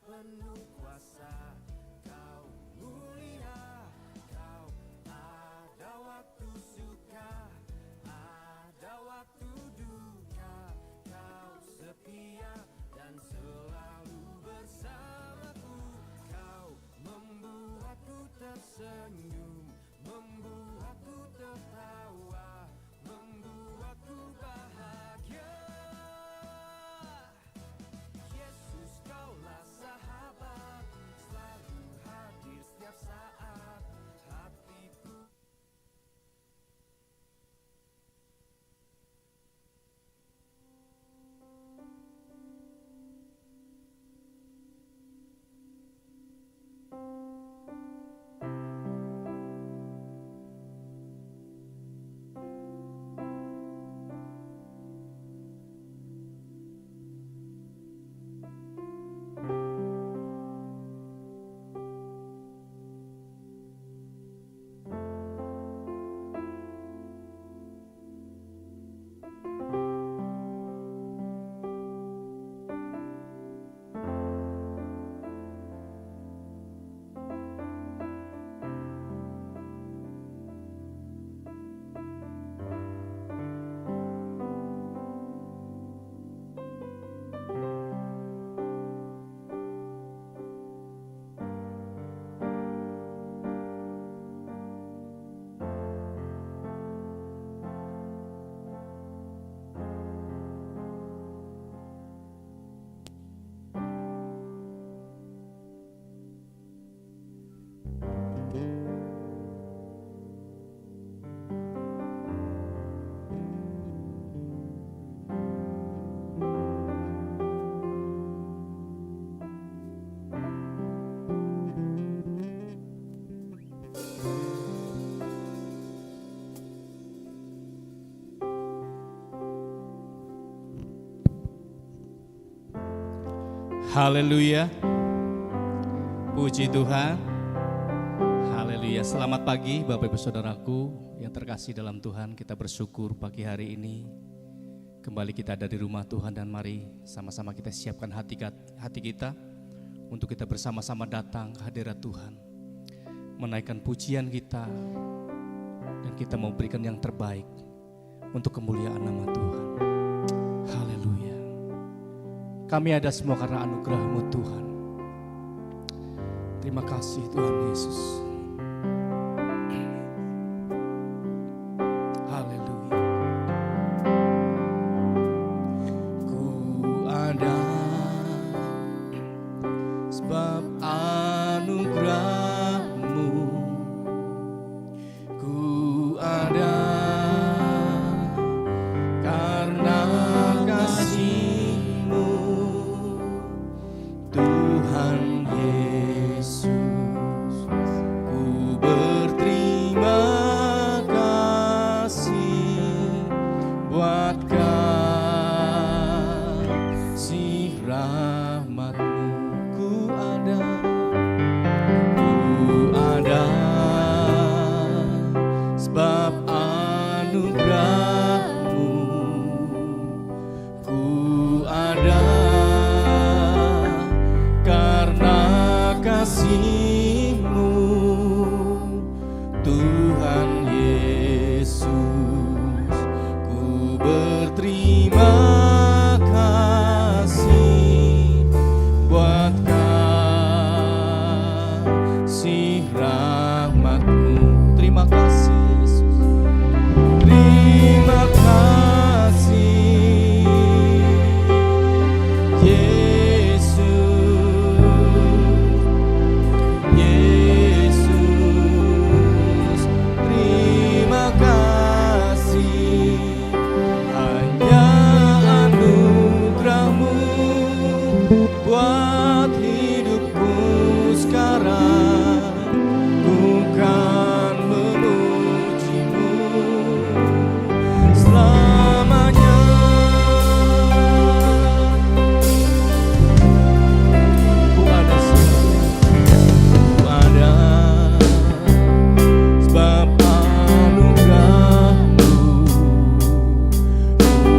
penuh kuasa, Kau mulia, Kau ada waktu suka, ada waktu duka, Kau setia dan selalu bersamaku. Kau membuatku tersenyum, membuatku tertawa, membuatku bahagia. Yesus, Kaulah sahabat, selalu hadir setiap saat hatiku. Haleluya, puji Tuhan. Haleluya, selamat pagi Bapak Ibu Saudaraku yang terkasih dalam Tuhan. Kita bersyukur pagi hari ini kembali kita ada di rumah Tuhan, dan mari sama-sama kita siapkan hati kita untuk kita bersama-sama datang ke hadirat Tuhan, menaikkan pujian kita, dan kita mau berikan yang terbaik untuk kemuliaan nama Tuhan. Haleluya. Kami ada semua karena anugerah-Mu Tuhan. Terima kasih Tuhan Yesus. Haleluya. Ku ada sebab anugerah-Mu. Ku ada karena kasih Tuhan Yesus. Ku berterima kasih buat kasih rahmat-Mu. Ku ada sebab anugerah-Mu. Ku ada kasih-Mu Tuhan Yesus. Ku berterima kasih buat kasih rahmat-Mu. Terima kasih Yesus. Terima kasih buat hidupku sekarang. Ku kan memuji-Mu selamanya. Ku ada sebab anugerah-Mu.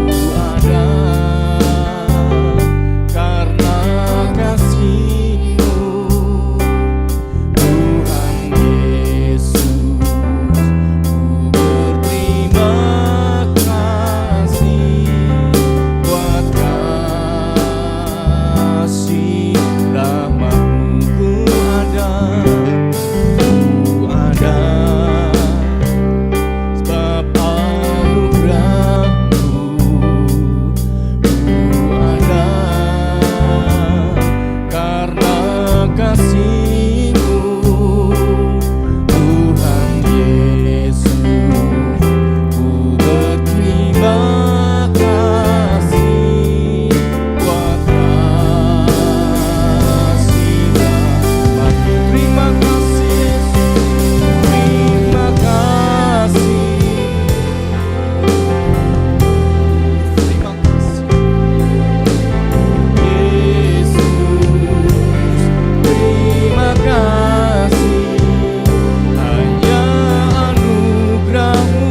Ku ada karena kasih kasih-Mu, Tuhan Yesus. Ku berterima kasih buat kasih-Mu. Terima kasih Yesus, terima kasih. Terima kasih Yesus, terima kasih. Hanya anugerah-Mu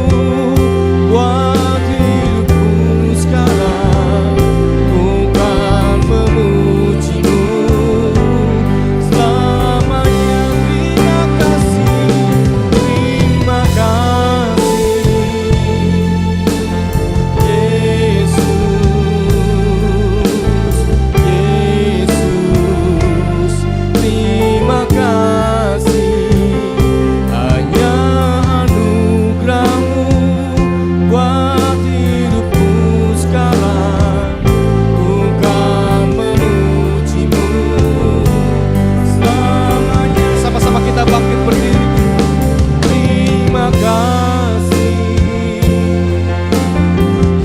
buat hidupku sekarang. Ku kan memuji-Mu selamanya. Terima kasih, terima kasih Yesus, terima kasih. Hanya anugerah-Mu buat hidupku sekarang. Ku kan memuji-Mu selamanya. Sama-sama kita bangkit berdiri. Terima kasih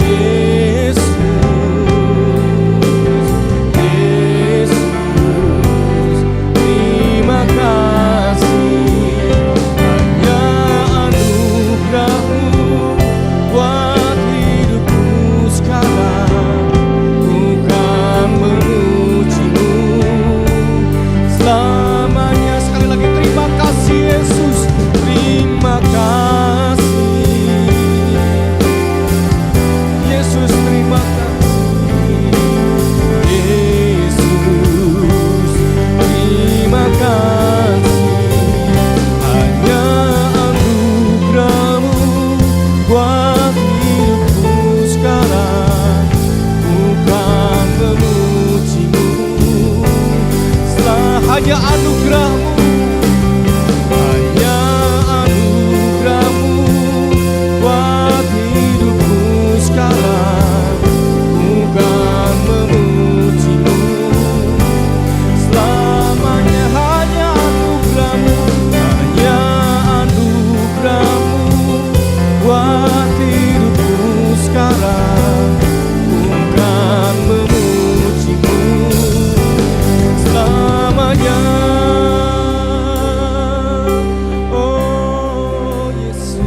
Yesus, terima kasih. Hanya anugerah-Mu buat hidupku sekarang. Ku kan memuji-Mu selamanya. Sekali lagi terima kasih Yesus, terima kasih Yesus, terima kasih Yesus, terima kasih. Hanya anugerah-Mu buat hidupku sekarang. Ku kan memuji-Mu hanya anugerah-Mu, hanya anugerah-Mu buat hidupku sekarang. Ku kan memuji-Mu selamanya. Hanya anugerah-Mu, hanya anugerah-Mu buat hidupku sekarang. Ku kan memuji-Mu selamanya. Oh Yesus,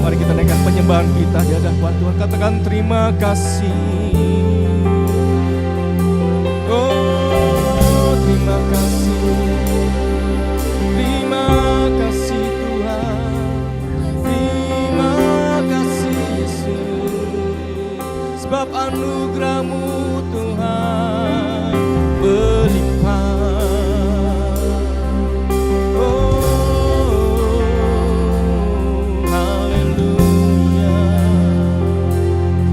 mari kita naikkan penyembahan kita di hadapan Tuhan. Katakan terima kasih. Oh terima kasih, terima kasih Tuhan, terima kasih Yesus. Sebab anugerah-Mu Tuhan berlimpah. Oh haleluya,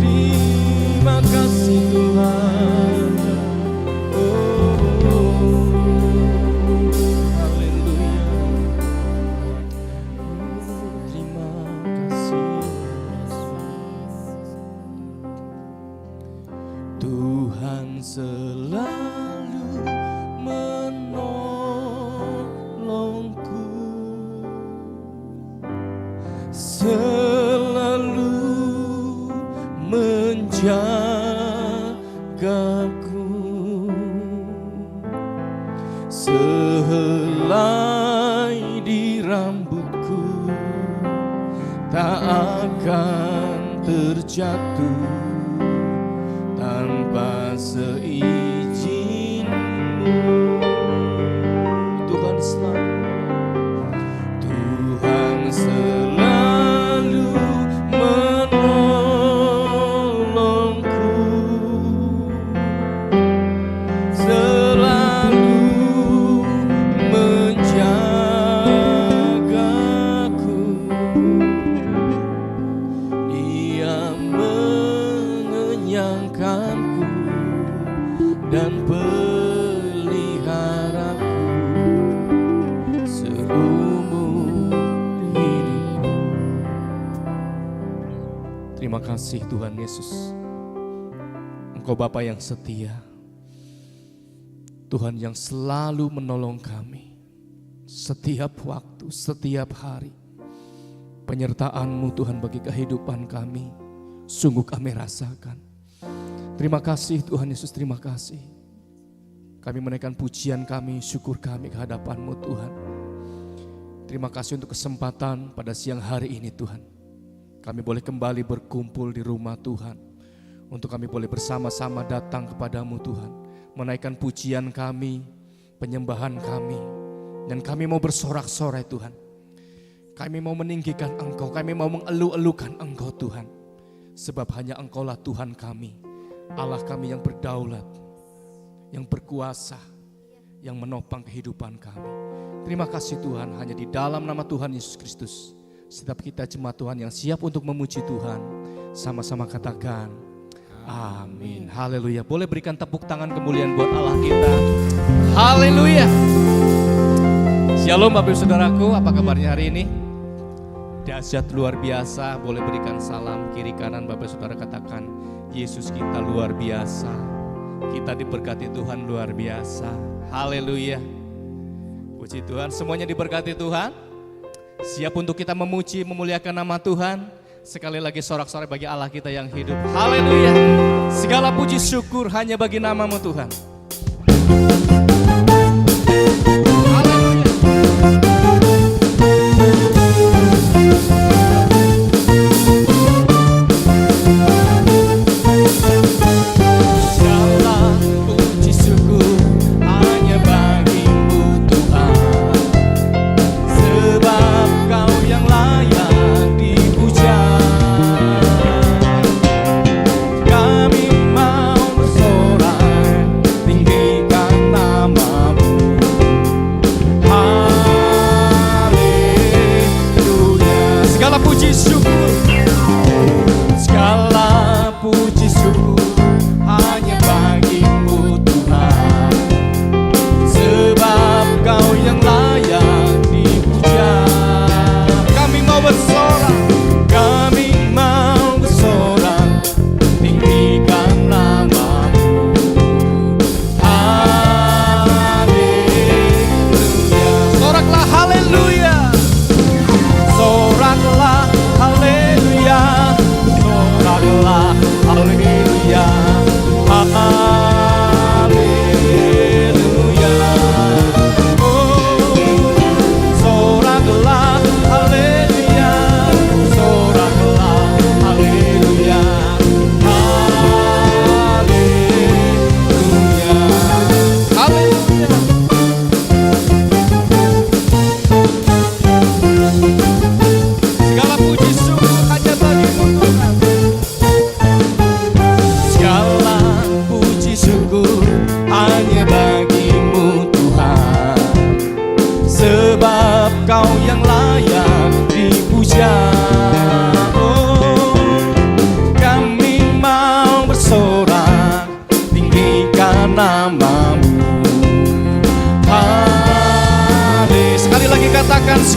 terima kasih Tuhan. Oh haleluya, terima kasih Tuhan. Selalu menolongku, selalu menjagaku. Sehelai di rambutku tak akan terjatuh tanpa seizin-Mu. Tuhan selalu menolongku, selalu menjagaku. Dia mengenyangkanku dan peliharaku seumur hidupku. Terima kasih Tuhan Yesus. Engkau Bapa yang setia. Tuhan yang selalu menolong kami setiap waktu, setiap hari. Penyertaan-Mu Tuhan bagi kehidupan kami sungguh kami rasakan. Terima kasih Tuhan Yesus, terima kasih. Kami menaikkan pujian kami, syukur kami ke hadapan-Mu Tuhan. Terima kasih untuk kesempatan pada siang hari ini Tuhan. Kami boleh kembali berkumpul di rumah Tuhan. Untuk kami boleh bersama-sama datang kepadamu Tuhan. Menaikkan pujian kami, penyembahan kami. Dan kami mau bersorak-sorai Tuhan. Kami mau meninggikan Engkau, kami mau mengeluh-elukan Engkau Tuhan. Sebab hanya Engkaulah Tuhan kami. Allah kami yang berdaulat, yang berkuasa, yang menopang kehidupan kami. Terima kasih Tuhan, hanya di dalam nama Tuhan Yesus Kristus. Setiap kita jemaat Tuhan yang siap untuk memuji Tuhan, sama-sama katakan amin. Haleluya. Boleh berikan tepuk tangan kemuliaan buat Allah kita. Haleluya. Shalom Bapak Ibu Saudaraku, apa kabarnya hari ini? Dahsyat luar biasa. Boleh berikan salam kiri kanan Bapak Saudara, katakan Yesus kita luar biasa. Kita diberkati Tuhan luar biasa. Haleluya. Puji Tuhan, semuanya diberkati Tuhan. Siap untuk kita memuji, memuliakan nama Tuhan. Sekali lagi sorak-sorai bagi Allah kita yang hidup. Haleluya. Segala puji syukur hanya bagi nama-Mu Tuhan.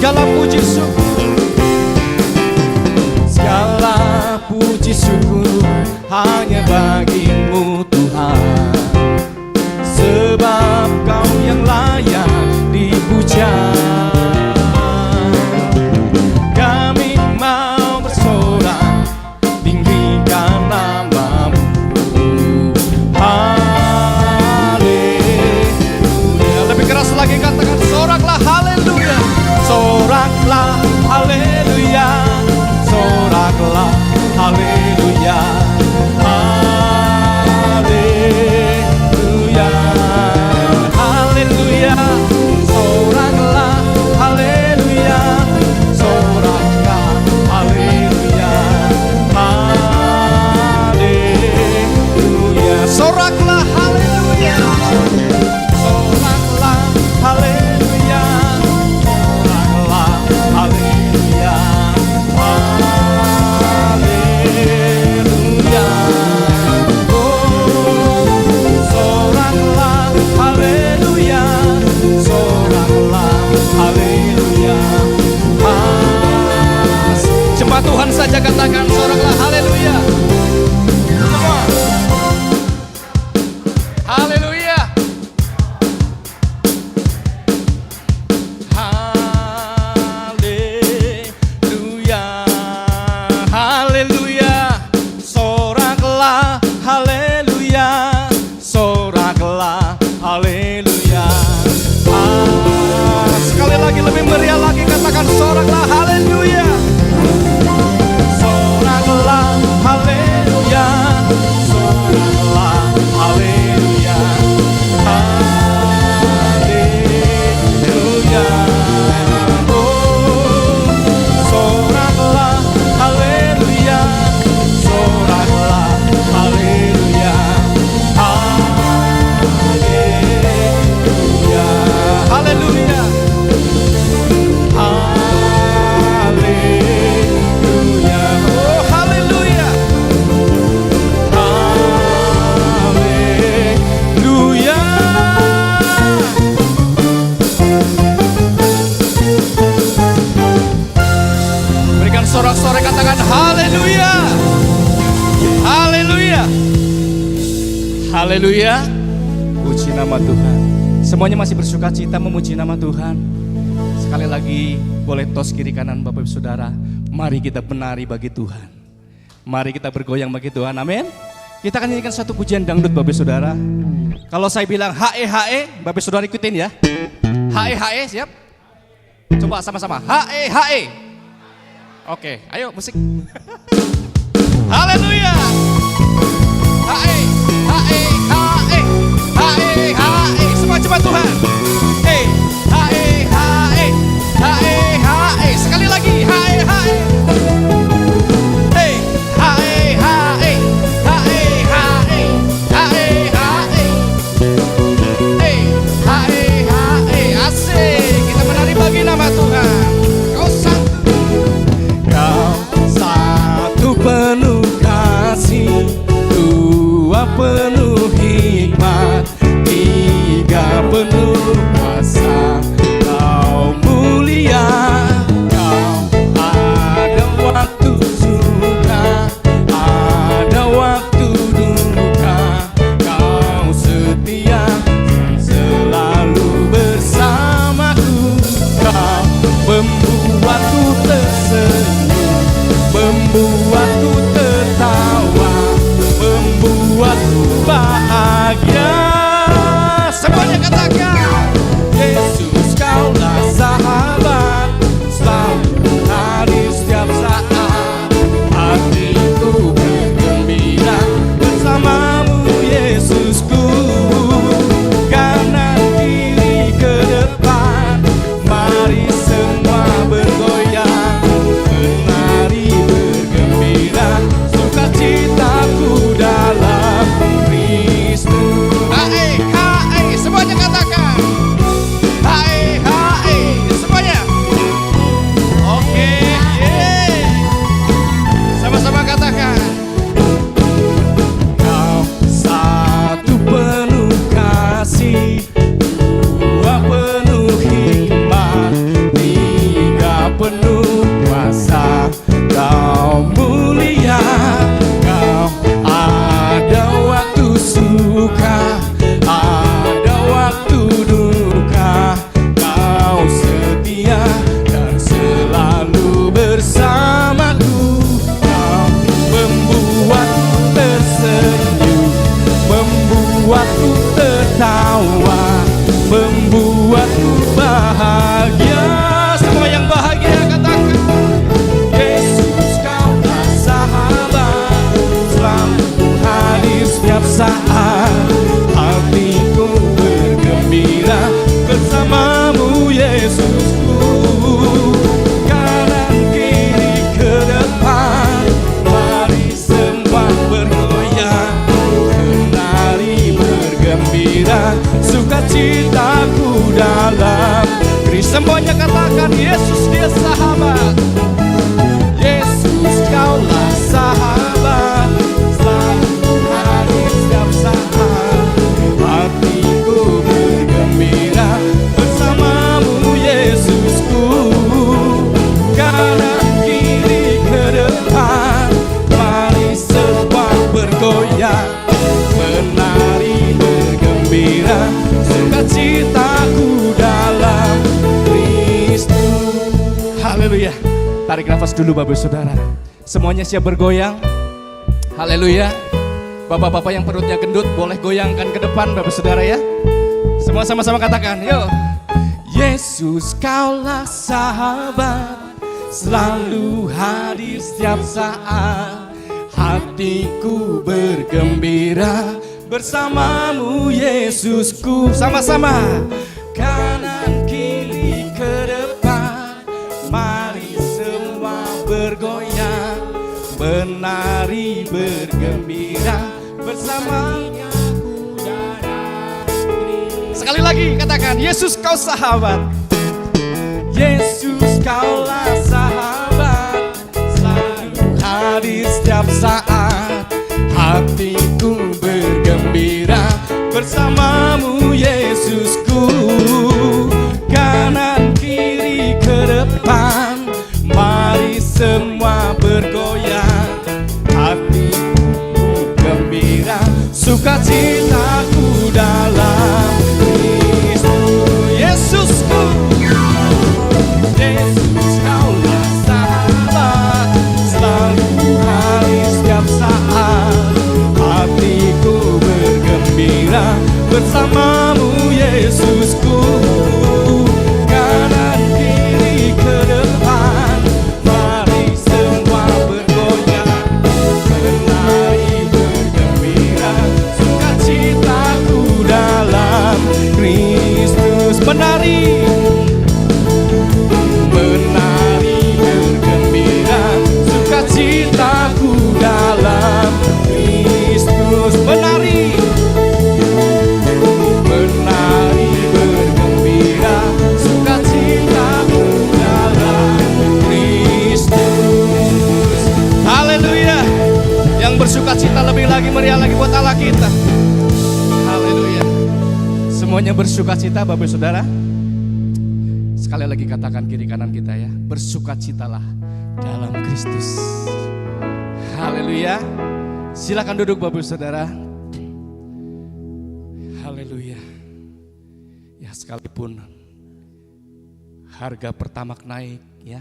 Segala puji syukur, segala puji syukur hanya bagi-Mu Tuhan. Sebab Kau yang layak dipuja. Kami mau bersorak, tinggikan nama-Mu. Haleluya. Lebih keras lagi katakan soraklah haleluya. Soraklah haleluya, soraklah haleluya, haleluya. Haleluya. Puji nama Tuhan. Semuanya masih bersuka cita memuji nama Tuhan. Sekali lagi boleh tos kiri kanan Bapak Ibu Saudara. Mari kita menari bagi Tuhan. Mari kita bergoyang bagi Tuhan. Amin. Kita akan nyanyikan satu pujian dangdut Bapak Ibu Saudara. Kalau saya bilang hae hae, Bapak Ibu Saudara ikutin ya. Hae hae, siap? Coba sama-sama. Hae hae. Oke, ayo musik. Haleluya. Hae hae hae. Hae hae. Semua coba Tuhan. Hey, hae hae. Hae hae. Sekali lagi. Hae hae. Hey, hae hae. Hae hae. Hae hae. Hey, hae hae. Asik. Kita menari bagi nama Tuhan. Kau satu penuh kasih, dua penuh hikmat, tiga penuh kuasa. Kau mulia, kau ada waktu suka, ada waktu duka. Kau setia selalu bersamaku. Kau membuatku tersenyum, membuatku tertawa, membuatku bahagia. Semuanya katakan, Yesus kaulah sahabat, selalu hadir setiap saat. Hatiku bergembira bersamamu Yesusku. Kanan kiri ke depan, mari semua bergoyang, menari bergembira, sukacitaku dalam Kristus. Hae hae, semuanya katakan. Hae hae, semuanya. Oke, yeay. Sama-sama katakan. Kau satu penuh kasih, dua penuh hikmat, tiga penuh kuasa. Kau mulia, kau ada waktu suka, ada waktu duka. Kau setia dan selalu bersamaku. Kau membuatku tersenyum, membuatku tertawa, membuatku bahagia. Semua yang bahagia katakan, Yesus kaulah sahabat, selalu hadir setiap saat. Hatiku bergembira bersamamu Yesusku. Kanan kiri ke depan, mari semua bergoyang, menari bergembira, sukacitaku dalam Kristus. Semuanya katakan, Yesus dia sahabat. Yesus kaulah sahabat, selalu hadir setiap saat. Hatiku bergembira bersamamu Yesusku. Kanan kiri ke depan, mari semua bergoyang, menari bergembira, sukacitaku dalam Kristus. Haleluya. Tarik nafas dulu Bapak Saudara. Semuanya siap bergoyang. Haleluya. Bapak-bapak yang perutnya gendut boleh goyangkan ke depan Bapak Saudara ya. Semua sama-sama katakan, yuk. Yesus kaulah sahabat, selalu hadir setiap saat. Hatiku bergembira bersamamu Yesusku. Sama-sama. Kanan kiri ke depan, mari semua bergoyang, menari bergembira bersamanya. Sekali lagi katakan, Yesus kau sahabat. Yesus kaulah sahabat, selalu hadir setiap saat. Hatiku bergembira bersamamu Yesusku. Kanan kiri ke depan, mari semua bergoyang. Hatiku gembira, sukacita Yesusku, kanan kiri ke depan, mari semua bergoyang, menari bergembira, sukacitaku dalam Kristus. Menari, menari bergembira, sukacitaku dalam Kristus. Menari, menari bergembira, sukacitaku dalam Kristus. Haleluya. Yang bersukacita lebih lagi, meriah lagi buat Allah kita. Haleluya. Semuanya bersukacita Bapak Saudara. Sekali lagi katakan kiri kanan kita ya, bersukacitalah dalam Kristus. Haleluya. Silakan duduk Bapak Saudara. Haleluya. Ya, sekalipun harga pertamax naik ya,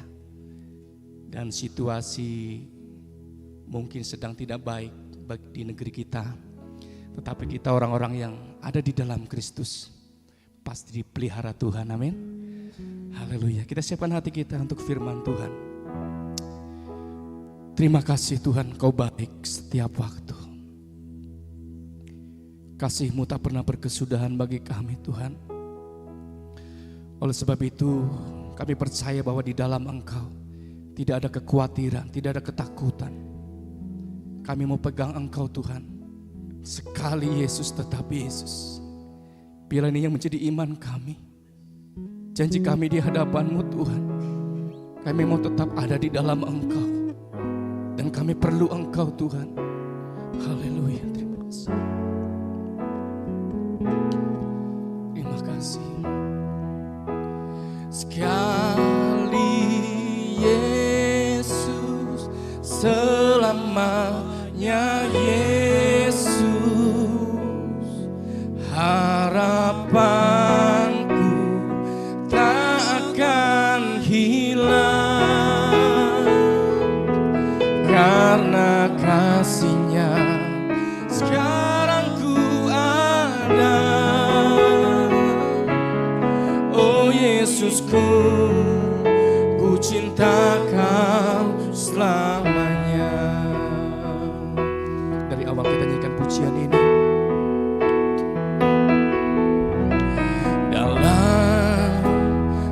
dan situasi mungkin sedang tidak baik di negeri kita, tetapi kita orang-orang yang ada di dalam Kristus pasti dipelihara Tuhan. Amin. Haleluya. Kita siapkan hati kita untuk firman Tuhan. Terima kasih Tuhan, Kau baik setiap waktu. Kasih-Mu tak pernah berkesudahan bagi kami Tuhan. Oleh sebab itu kami percaya bahwa di dalam Engkau tidak ada kekhawatiran, tidak ada ketakutan. Kami mau pegang Engkau Tuhan. Sekali Yesus tetap Yesus. Bila ini yang menjadi iman kami, janji kami di hadapan-Mu Tuhan. Kami mau tetap ada di dalam Engkau. Dan kami perlu Engkau Tuhan. Haleluya. Terima kasih. Terima kasih. Sekali Yesus, selamanya Yesus, harapanku tak akan hilang, karena kasih-Nya sekarang ku ada. Oh Yesusku, ku cinta Kau selamanya. Dari awal kita nyanyikan pujian ini. Dalam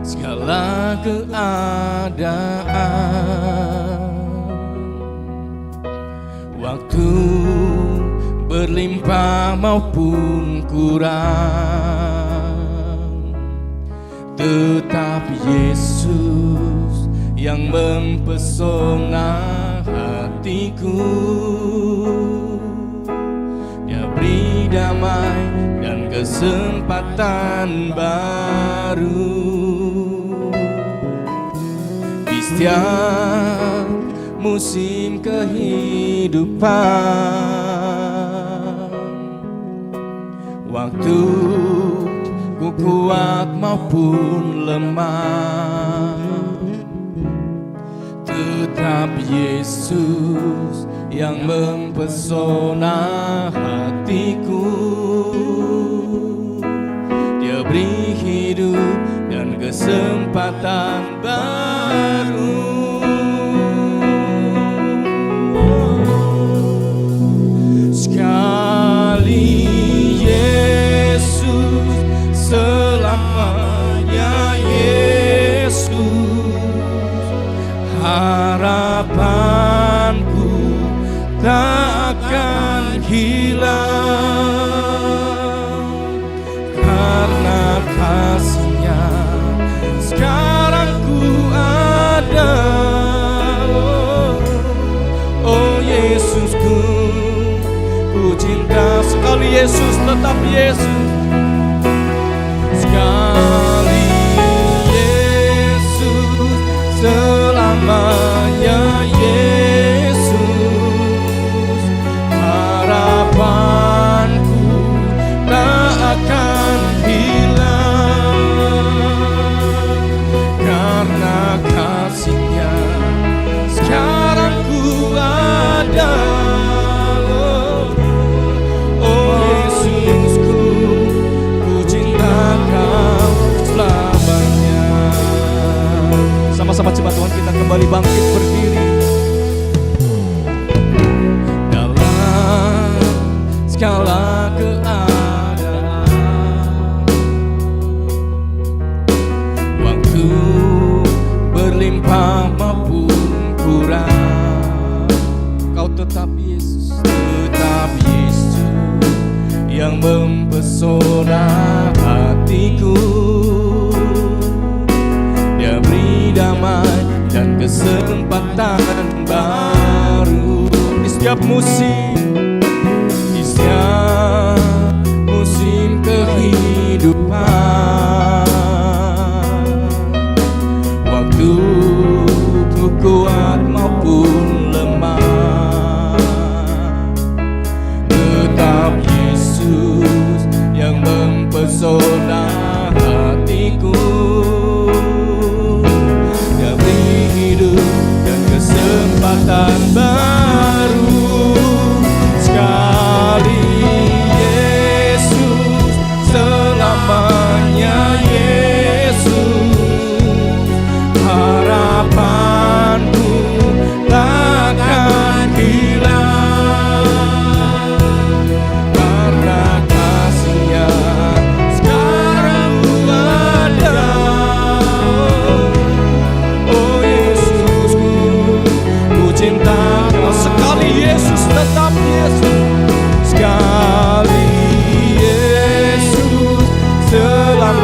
segala keadaan, waktu berlimpah maupun kurang, tetap Yesus yang mempesona hatiku. Dia beri damai dan kesempatan baru di setiap musim kehidupan. Waktu ku kuat maupun lemah, tetap Yesus yang mempesona hatiku. Dia beri hidup dan kesempatan baru. Sekali Yesus, selamanya Yesus, harapanku tak akan hilang, karena kasih-Nya sekarang ku ada. Oh Yesusku, ku cinta. Sekali Yesus tetap Yesus. Sekali Yesus, selamanya Yesus, harapanku tak akan hilang, karena kasih-Nya sekarang ku ada. Oh Yesusku,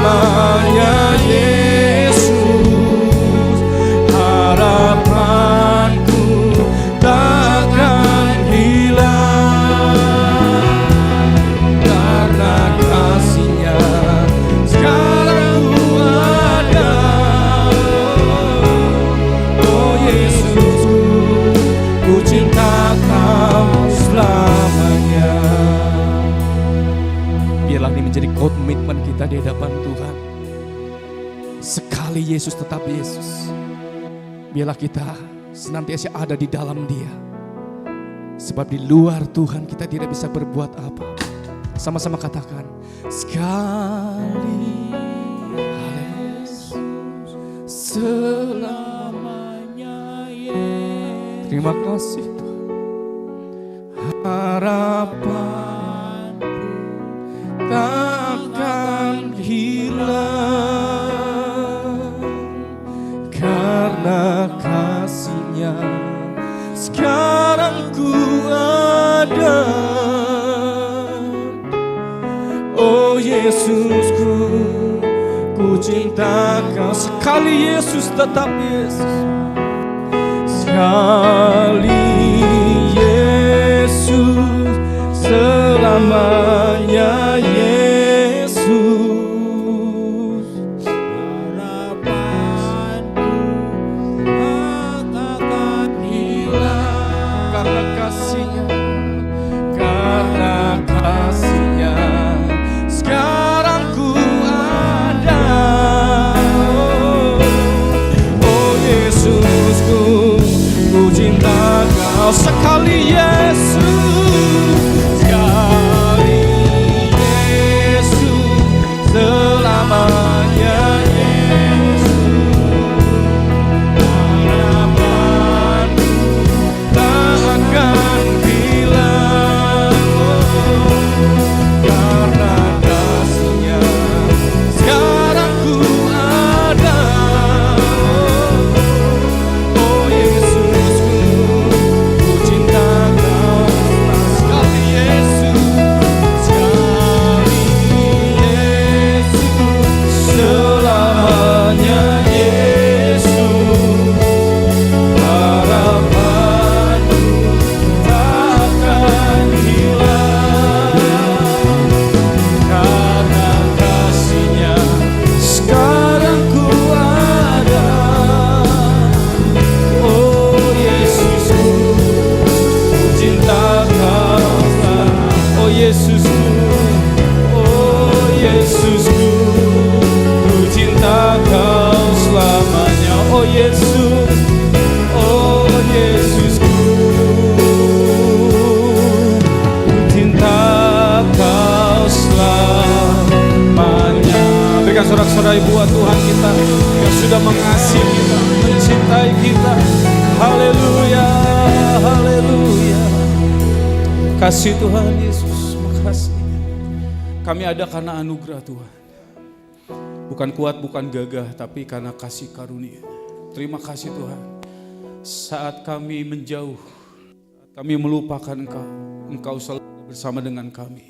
selamanya Yesus, harapanku takkan hilang. Karena kasih-Nya sekarang ku ada. Oh Yesusku, ku cinta Kau selamanya. Biarlah ini menjadi komitmen kita di hadapan Tuhan. Sekali Yesus tetap Yesus. Biarlah kita senantiasa ada di dalam Dia. Sebab di luar Tuhan kita tidak bisa berbuat apa. Sama-sama katakan, sekali Yesus selamanya Yesus. Terima kasih Tuhan. Harapanku takkan hilang. Karena kasih-Nya sekarang ku ada. Oh Yesusku, ku cinta Kau. Sekali Yesus tetap Yesus. Sekali Yesus selamanya Yesus, harapanku takkan hilang. Karena kasih-Nya, karena kasih-Nya sekarang ku ada. Oh Yesusku, ku cinta Kau. Sekali Yesus, sekali Yesus selamanya Yesus, harapanku tak akan hilang. Karena kasih-Nya sekarang ku ada. Oh Yesusku, ku cinta Kau. Sekali Yesus, sekali Yesus selamanya Yesus, harapanku takkan hilang. Karena kasih-Nya sekarang ku ada. Oh Yesusku, ku cinta Kau. Oh Yesusku, oh Yesusku, ku cinta Kau selamanya. Oh Yesus, oh Yesusku, ku cinta Kau selamanya. Berikan sorak-sorai buat Tuhan kita yang sudah mengasihi kita, mencintai kita. Haleluya, haleluya. Kasih Tuhan Yesus, makasih. Kami ada karena anugerah Tuhan. Bukan kuat, bukan gagah, tapi karena kasih karunia. Terima kasih Tuhan. Saat kami menjauh, saat kami melupakan Engkau, Engkau selalu bersama dengan kami.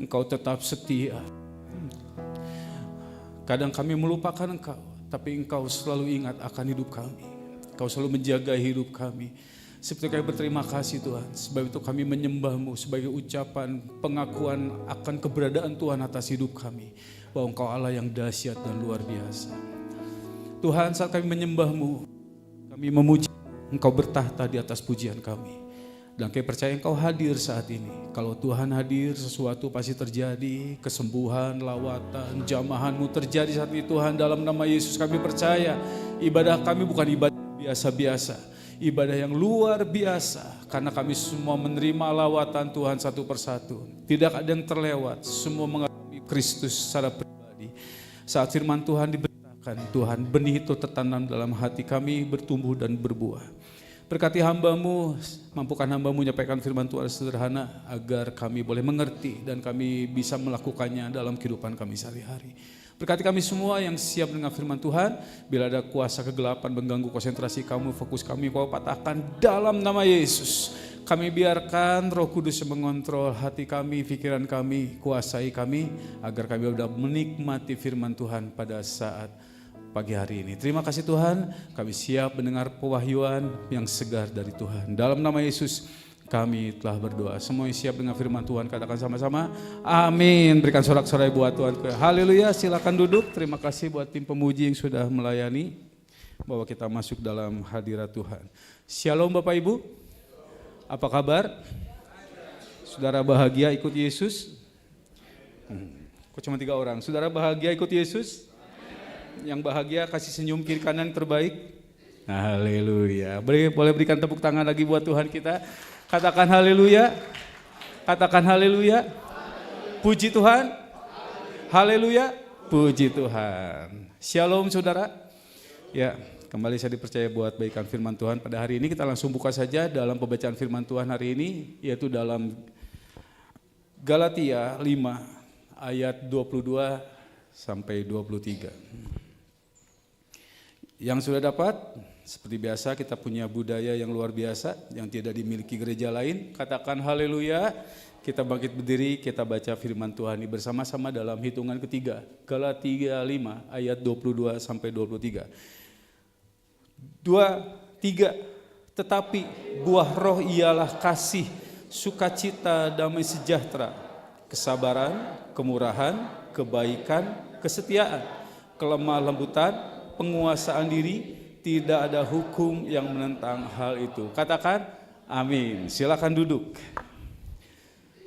Engkau tetap setia. Kadang kami melupakan Engkau, tapi Engkau selalu ingat akan hidup kami. Engkau selalu menjaga hidup kami. Seperti kami berterima kasih Tuhan. Sebab itu kami menyembah-Mu sebagai ucapan pengakuan akan keberadaan Tuhan atas hidup kami. Bahwa Engkau Allah yang dahsyat dan luar biasa. Tuhan, saat kami menyembah-Mu, kami memuji Engkau bertahta di atas pujian kami. Dan kami percaya Engkau hadir saat ini. Kalau Tuhan hadir, sesuatu pasti terjadi. Kesembuhan, lawatan, jamahan-Mu terjadi saat ini Tuhan. Dalam nama Yesus kami percaya ibadah kami bukan ibadah biasa-biasa. Ibadah yang luar biasa. Karena kami semua menerima lawatan Tuhan satu persatu. Tidak ada yang terlewat. Semua mengalami Kristus secara pribadi. Saat firman Tuhan diberitakan, Tuhan benih itu tertanam dalam hati kami, bertumbuh dan berbuah. Berkati hamba-Mu, mampukan hamba-Mu menyampaikan firman Tuhan sederhana agar kami boleh mengerti dan kami bisa melakukannya dalam kehidupan kami sehari-hari. Berkati kami semua yang siap dengan firman Tuhan. Bila ada kuasa kegelapan mengganggu konsentrasi kami, fokus kami, Kau patahkan dalam nama Yesus. Kami biarkan Roh Kudus yang mengontrol hati kami, pikiran kami, kuasai kami, agar kami dapat menikmati firman Tuhan pada saat pagi hari ini. Terima kasih Tuhan, kami siap mendengar pewahyuan yang segar dari Tuhan. Dalam nama Yesus kami telah berdoa. Semua yang siap dengan firman Tuhan katakan sama-sama, amin. Berikan sorak-sorai buat Tuhan. Haleluya, silakan duduk. Terima kasih buat tim pemuji yang sudah melayani, bahwa kita masuk dalam hadirat Tuhan. Shalom Bapak Ibu, apa kabar? Saudara bahagia ikut Yesus? Kok cuma 3 orang? Saudara bahagia ikut Yesus? Yang bahagia kasih senyum kiri kanan terbaik. Haleluya. Boleh berikan tepuk tangan lagi buat Tuhan kita. Katakan haleluya. Katakan haleluya. Puji Tuhan. Haleluya. Puji Tuhan. Shalom saudara. Ya, kembali saya dipercaya buat baikan firman Tuhan pada hari ini. Kita langsung buka saja dalam pembacaan firman Tuhan hari ini, yaitu dalam Galatia 5 ayat 22 sampai 23. Yang sudah dapat, seperti biasa kita punya budaya yang luar biasa yang tidak dimiliki gereja lain. Katakan haleluya. Kita bangkit berdiri, kita baca firman Tuhan ini bersama-sama dalam hitungan ketiga. Galatia 5 ayat 22 sampai 23. 2, 3. Tetapi buah roh ialah kasih, sukacita, damai sejahtera, kesabaran, kemurahan, kebaikan, kesetiaan, kelemah lembutan, penguasaan diri. Tidak ada hukum yang menentang hal itu. Katakan amin. Silakan duduk.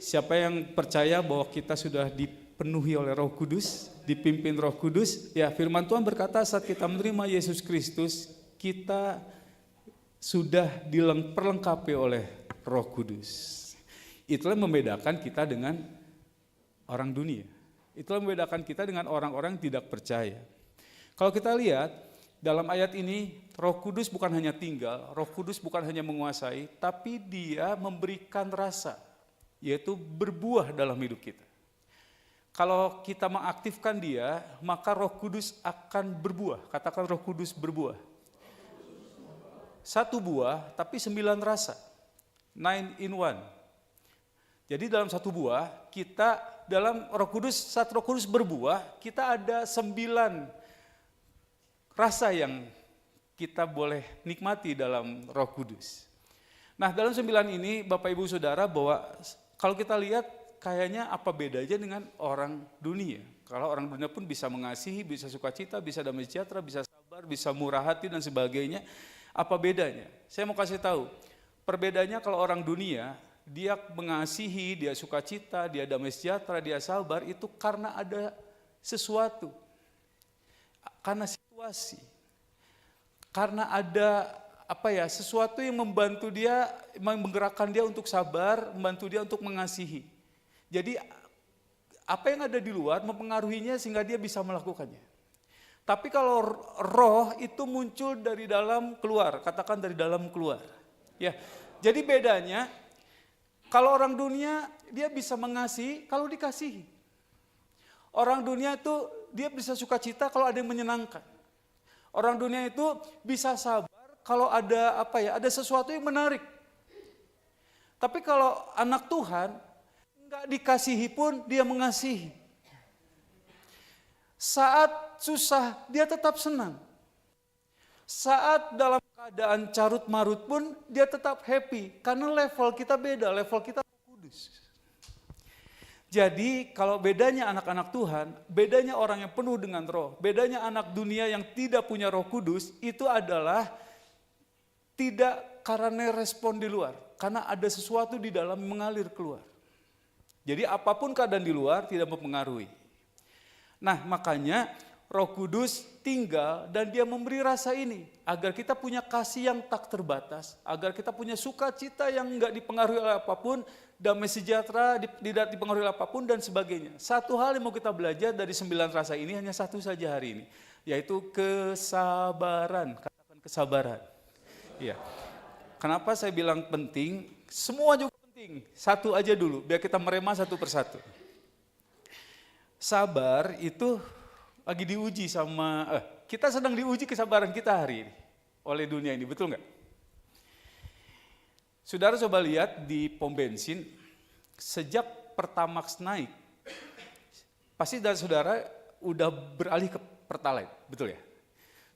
Siapa yang percaya bahwa kita sudah dipenuhi oleh Roh Kudus, dipimpin Roh Kudus? Ya, firman Tuhan berkata saat kita menerima Yesus Kristus, kita sudah diperlengkapi oleh Roh Kudus. Itulah yang membedakan kita dengan orang dunia. Itulah yang membedakan kita dengan orang-orang yang tidak percaya. Kalau kita lihat dalam ayat ini, Roh Kudus bukan hanya tinggal, Roh Kudus bukan hanya menguasai, tapi Dia memberikan rasa, yaitu berbuah dalam hidup kita. Kalau kita mengaktifkan Dia, maka Roh Kudus akan berbuah. Katakan Roh Kudus berbuah. 1 buah, tapi 9 rasa. 9 in 1. Jadi dalam 1 buah, kita dalam Roh Kudus, saat Roh Kudus berbuah, kita ada 9 rasa yang kita boleh nikmati dalam Roh Kudus. Nah, dalam 9 ini Bapak Ibu Saudara, bahwa kalau kita lihat kayaknya apa bedanya dengan orang dunia. Kalau orang dunia pun bisa mengasihi, bisa sukacita, bisa damai sejahtera, bisa sabar, bisa murah hati dan sebagainya. Apa bedanya? Saya mau kasih tahu. Perbedaannya kalau orang dunia, dia mengasihi, dia sukacita, dia damai sejahtera, dia sabar, itu karena ada sesuatu. Karena situasi, karena ada sesuatu yang membantu dia, menggerakkan dia untuk sabar, membantu dia untuk mengasihi. Jadi apa yang ada di luar mempengaruhinya sehingga dia bisa melakukannya. Tapi kalau roh itu muncul dari dalam keluar, katakan dari dalam keluar. Ya, jadi bedanya kalau orang dunia dia bisa mengasihi kalau dikasihi. Orang dunia itu dia bisa sukacita kalau ada yang menyenangkan. Orang dunia itu bisa sabar kalau ada ada sesuatu yang menarik. Tapi kalau anak Tuhan enggak dikasihi pun dia mengasihi. Saat susah dia tetap senang. Saat dalam keadaan carut marut pun dia tetap happy karena level kita beda, level kita kudus. Jadi kalau bedanya anak-anak Tuhan, bedanya orang yang penuh dengan roh, bedanya anak dunia yang tidak punya Roh Kudus, itu adalah tidak karena respon di luar, karena ada sesuatu di dalam mengalir keluar. Jadi apapun keadaan di luar tidak mempengaruhi. Nah, makanya Roh Kudus tinggal dan Dia memberi rasa ini agar kita punya kasih yang tak terbatas, agar kita punya sukacita yang enggak dipengaruhi oleh apapun, damai sejahtera tidak dipengaruhi oleh apapun dan sebagainya. Satu hal yang mau kita belajar dari 9 rasa ini hanya satu saja hari ini, yaitu kesabaran. Katakan kesabaran. Iya. Kenapa saya bilang penting? Semua juga penting. Satu aja dulu, biar kita merema satu persatu. Sabar itu lagi diuji kita sedang diuji kesabaran kita hari ini oleh dunia ini, betul nggak? Saudara coba lihat di pom bensin, sejak Pertamax naik, pasti dari saudara udah beralih ke Pertalite, betul ya?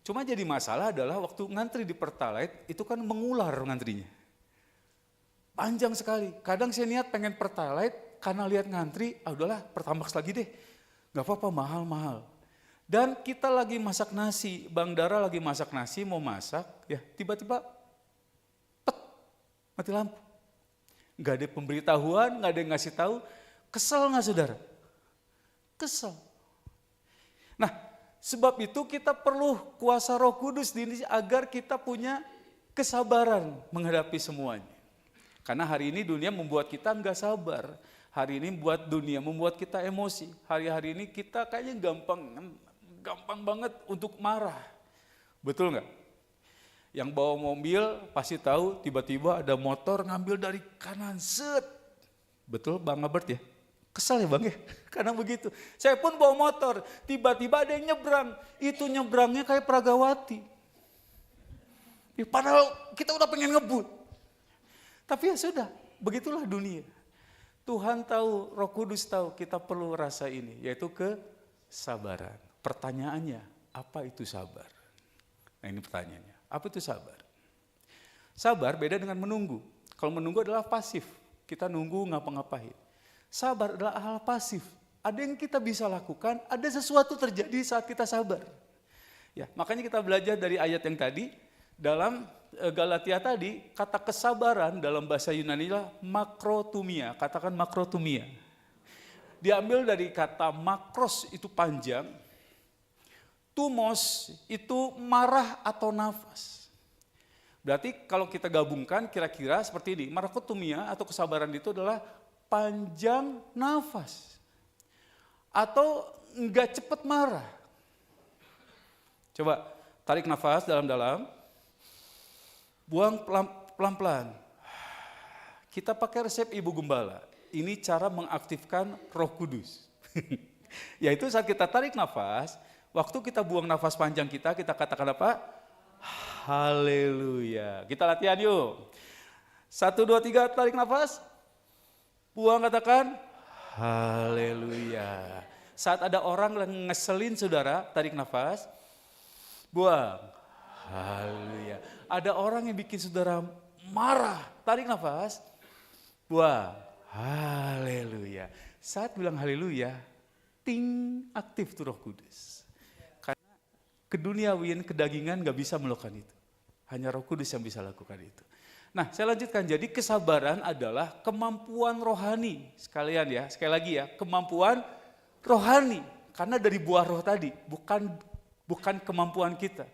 Cuma jadi masalah adalah waktu ngantri di Pertalite, itu kan mengular ngantrinya. Panjang sekali, kadang saya niat pengen Pertalite, karena lihat ngantri, udahlah Pertamax lagi deh, gak apa-apa mahal-mahal. Dan kita lagi masak nasi, Bang Dara lagi masak nasi, mau masak, ya tiba-tiba mati lampu. Gak ada pemberitahuan, gak ada yang ngasih tahu. Kesel gak saudara? Kesel. Nah, sebab itu kita perlu kuasa Roh Kudus di ini agar kita punya kesabaran menghadapi semuanya. Karena hari ini dunia membuat kita gak sabar. Hari ini membuat kita emosi. Hari-hari ini kita kayaknya gampang banget untuk marah. Betul nggak? Yang bawa mobil pasti tahu tiba-tiba ada motor ngambil dari kanan, set. Betul Bang Albert ya? Kesal ya Bang ya? Karena begitu. Saya pun bawa motor, tiba-tiba ada yang nyebrang. Itu nyebrangnya kayak Pragawati. Padahal kita udah pengen ngebut. Tapi ya sudah, begitulah dunia. Tuhan tahu, Roh Kudus tahu kita perlu rasa ini, yaitu kesabaran. Pertanyaannya, apa itu sabar? Nah ini pertanyaannya, apa itu sabar? Sabar beda dengan menunggu. Kalau menunggu adalah pasif, kita nunggu ngapa-ngapain. Sabar adalah hal pasif, ada yang kita bisa lakukan, ada sesuatu terjadi saat kita sabar. Ya, makanya kita belajar dari ayat yang tadi, dalam Galatia tadi, kata kesabaran dalam bahasa Yunani adalah makrotumia, katakan makrotumia. Diambil dari kata makros itu panjang, tumos itu marah atau nafas. Berarti kalau kita gabungkan kira-kira seperti ini, makrotumia atau kesabaran itu adalah panjang nafas. Atau enggak cepat marah. Coba tarik nafas dalam-dalam, buang pelan-pelan. Kita pakai resep Ibu Gembala. Ini cara mengaktifkan Roh Kudus. Yaitu saat kita tarik nafas, waktu kita buang nafas panjang kita katakan apa? Haleluya. Kita latihan yuk. 1, 2, 3, tarik nafas. Buang, katakan haleluya. Saat ada orang yang ngeselin saudara, tarik nafas. Buang. Haleluya. Ada orang yang bikin saudara marah, tarik nafas. Buang. Haleluya. Saat bilang haleluya, ting, aktif tuh Roh Kudus. Karena keduniawian, kedagingan gak bisa melakukan itu. Hanya Roh Kudus yang bisa lakukan itu. Nah, saya lanjutkan. Jadi kesabaran adalah kemampuan rohani. Sekali lagi ya, kemampuan rohani. Karena dari buah roh tadi, bukan kemampuan kita.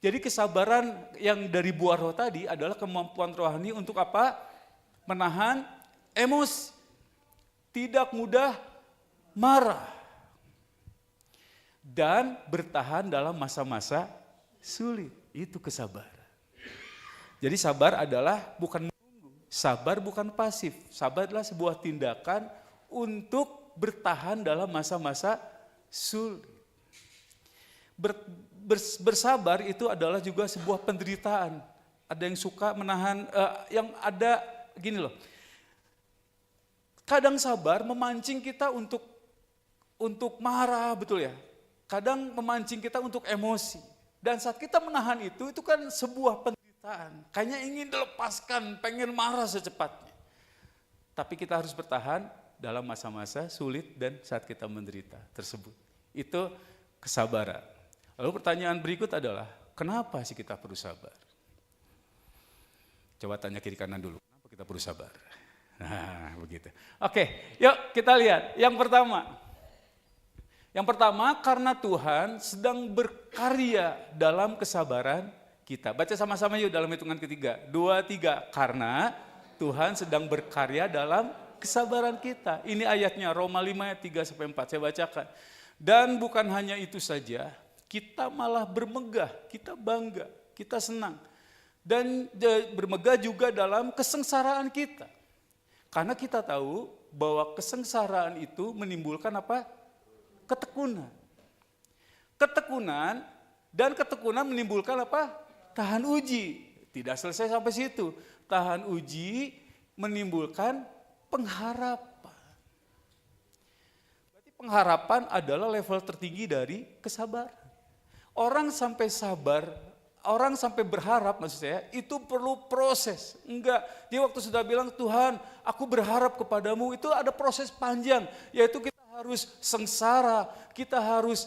Jadi kesabaran yang dari buah roh tadi adalah kemampuan rohani untuk apa? Menahan emosi. Tidak mudah marah. Dan bertahan dalam masa-masa sulit. Itu kesabaran. Jadi sabar adalah bukan menunggu. Sabar bukan pasif. Sabar adalah sebuah tindakan untuk bertahan dalam masa-masa sulit. Bersabar itu adalah juga sebuah penderitaan. Ada yang suka menahan, yang ada gini loh. Kadang sabar memancing kita untuk marah, betul ya. Kadang memancing kita untuk emosi. Dan saat kita menahan itu kan sebuah penderitaan. Kayaknya ingin dilepaskan, pengen marah secepatnya. Tapi kita harus bertahan dalam masa-masa sulit dan saat kita menderita tersebut. Itu kesabaran. Lalu pertanyaan berikut adalah, kenapa sih kita perlu sabar? Coba tanya kiri kanan dulu, kenapa kita perlu sabar? Nah, begitu. Oke, yuk kita lihat. Yang pertama karena Tuhan sedang berkarya dalam kesabaran kita. Baca sama-sama yuk dalam hitungan ketiga. 2, 3, karena Tuhan sedang berkarya dalam kesabaran kita. Ini ayatnya, Roma 5 ayat 3-4, saya bacakan. Dan bukan hanya itu saja, kita malah bermegah, kita bangga, kita senang. Dan bermegah juga dalam kesengsaraan kita. Karena kita tahu bahwa kesengsaraan itu menimbulkan apa? Ketekunan. ketekunan, dan ketekunan menimbulkan apa? Tahan uji. Tidak selesai sampai situ. Tahan uji menimbulkan pengharapan. Berarti pengharapan adalah level tertinggi dari kesabaran. Orang sampai sabar, orang sampai berharap, maksud saya, itu perlu proses. Enggak, dia waktu sudah bilang, Tuhan aku berharap kepadamu, itu ada proses panjang. Yaitu kita harus sengsara, kita harus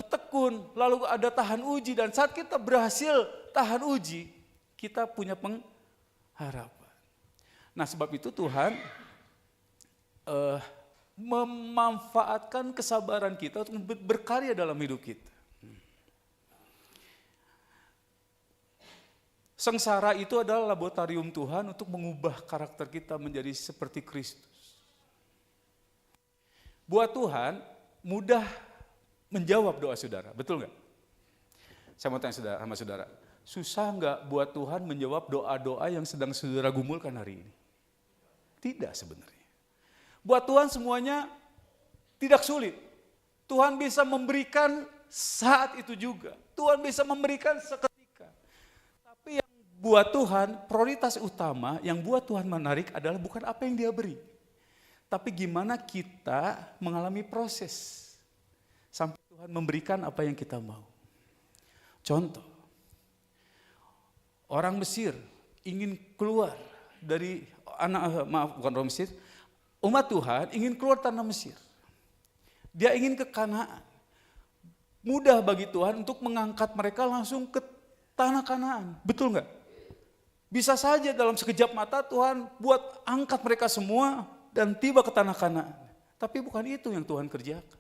tekun, lalu ada tahan uji. Dan saat kita berhasil tahan uji, kita punya pengharapan. Nah sebab itu Tuhan memanfaatkan kesabaran kita untuk berkarya dalam hidup kita. Sengsara itu adalah laboratorium Tuhan untuk mengubah karakter kita menjadi seperti Kristus. Buat Tuhan mudah menjawab doa saudara, betul nggak? Saya mau tanya sama saudara, susah nggak buat Tuhan menjawab doa-doa yang sedang saudara gumulkan hari ini? Tidak sebenarnya. Buat Tuhan semuanya tidak sulit. Tuhan bisa memberikan saat itu juga. Tuhan bisa memberikan seketika. Tapi yang buat Tuhan, prioritas utama yang buat Tuhan menarik adalah bukan apa yang dia beri. Tapi gimana kita mengalami proses. Sampai Tuhan memberikan apa yang kita mau. Contoh, orang Mesir ingin keluar dari bukan orang Mesir, umat Tuhan ingin keluar tanah Mesir. Dia ingin ke Kanaan. Mudah bagi Tuhan untuk mengangkat mereka langsung ke tanah Kanaan. Betul nggak? Bisa saja dalam sekejap mata Tuhan buat angkat mereka semua dan tiba ke tanah Kanaan. Tapi bukan itu yang Tuhan kerjakan.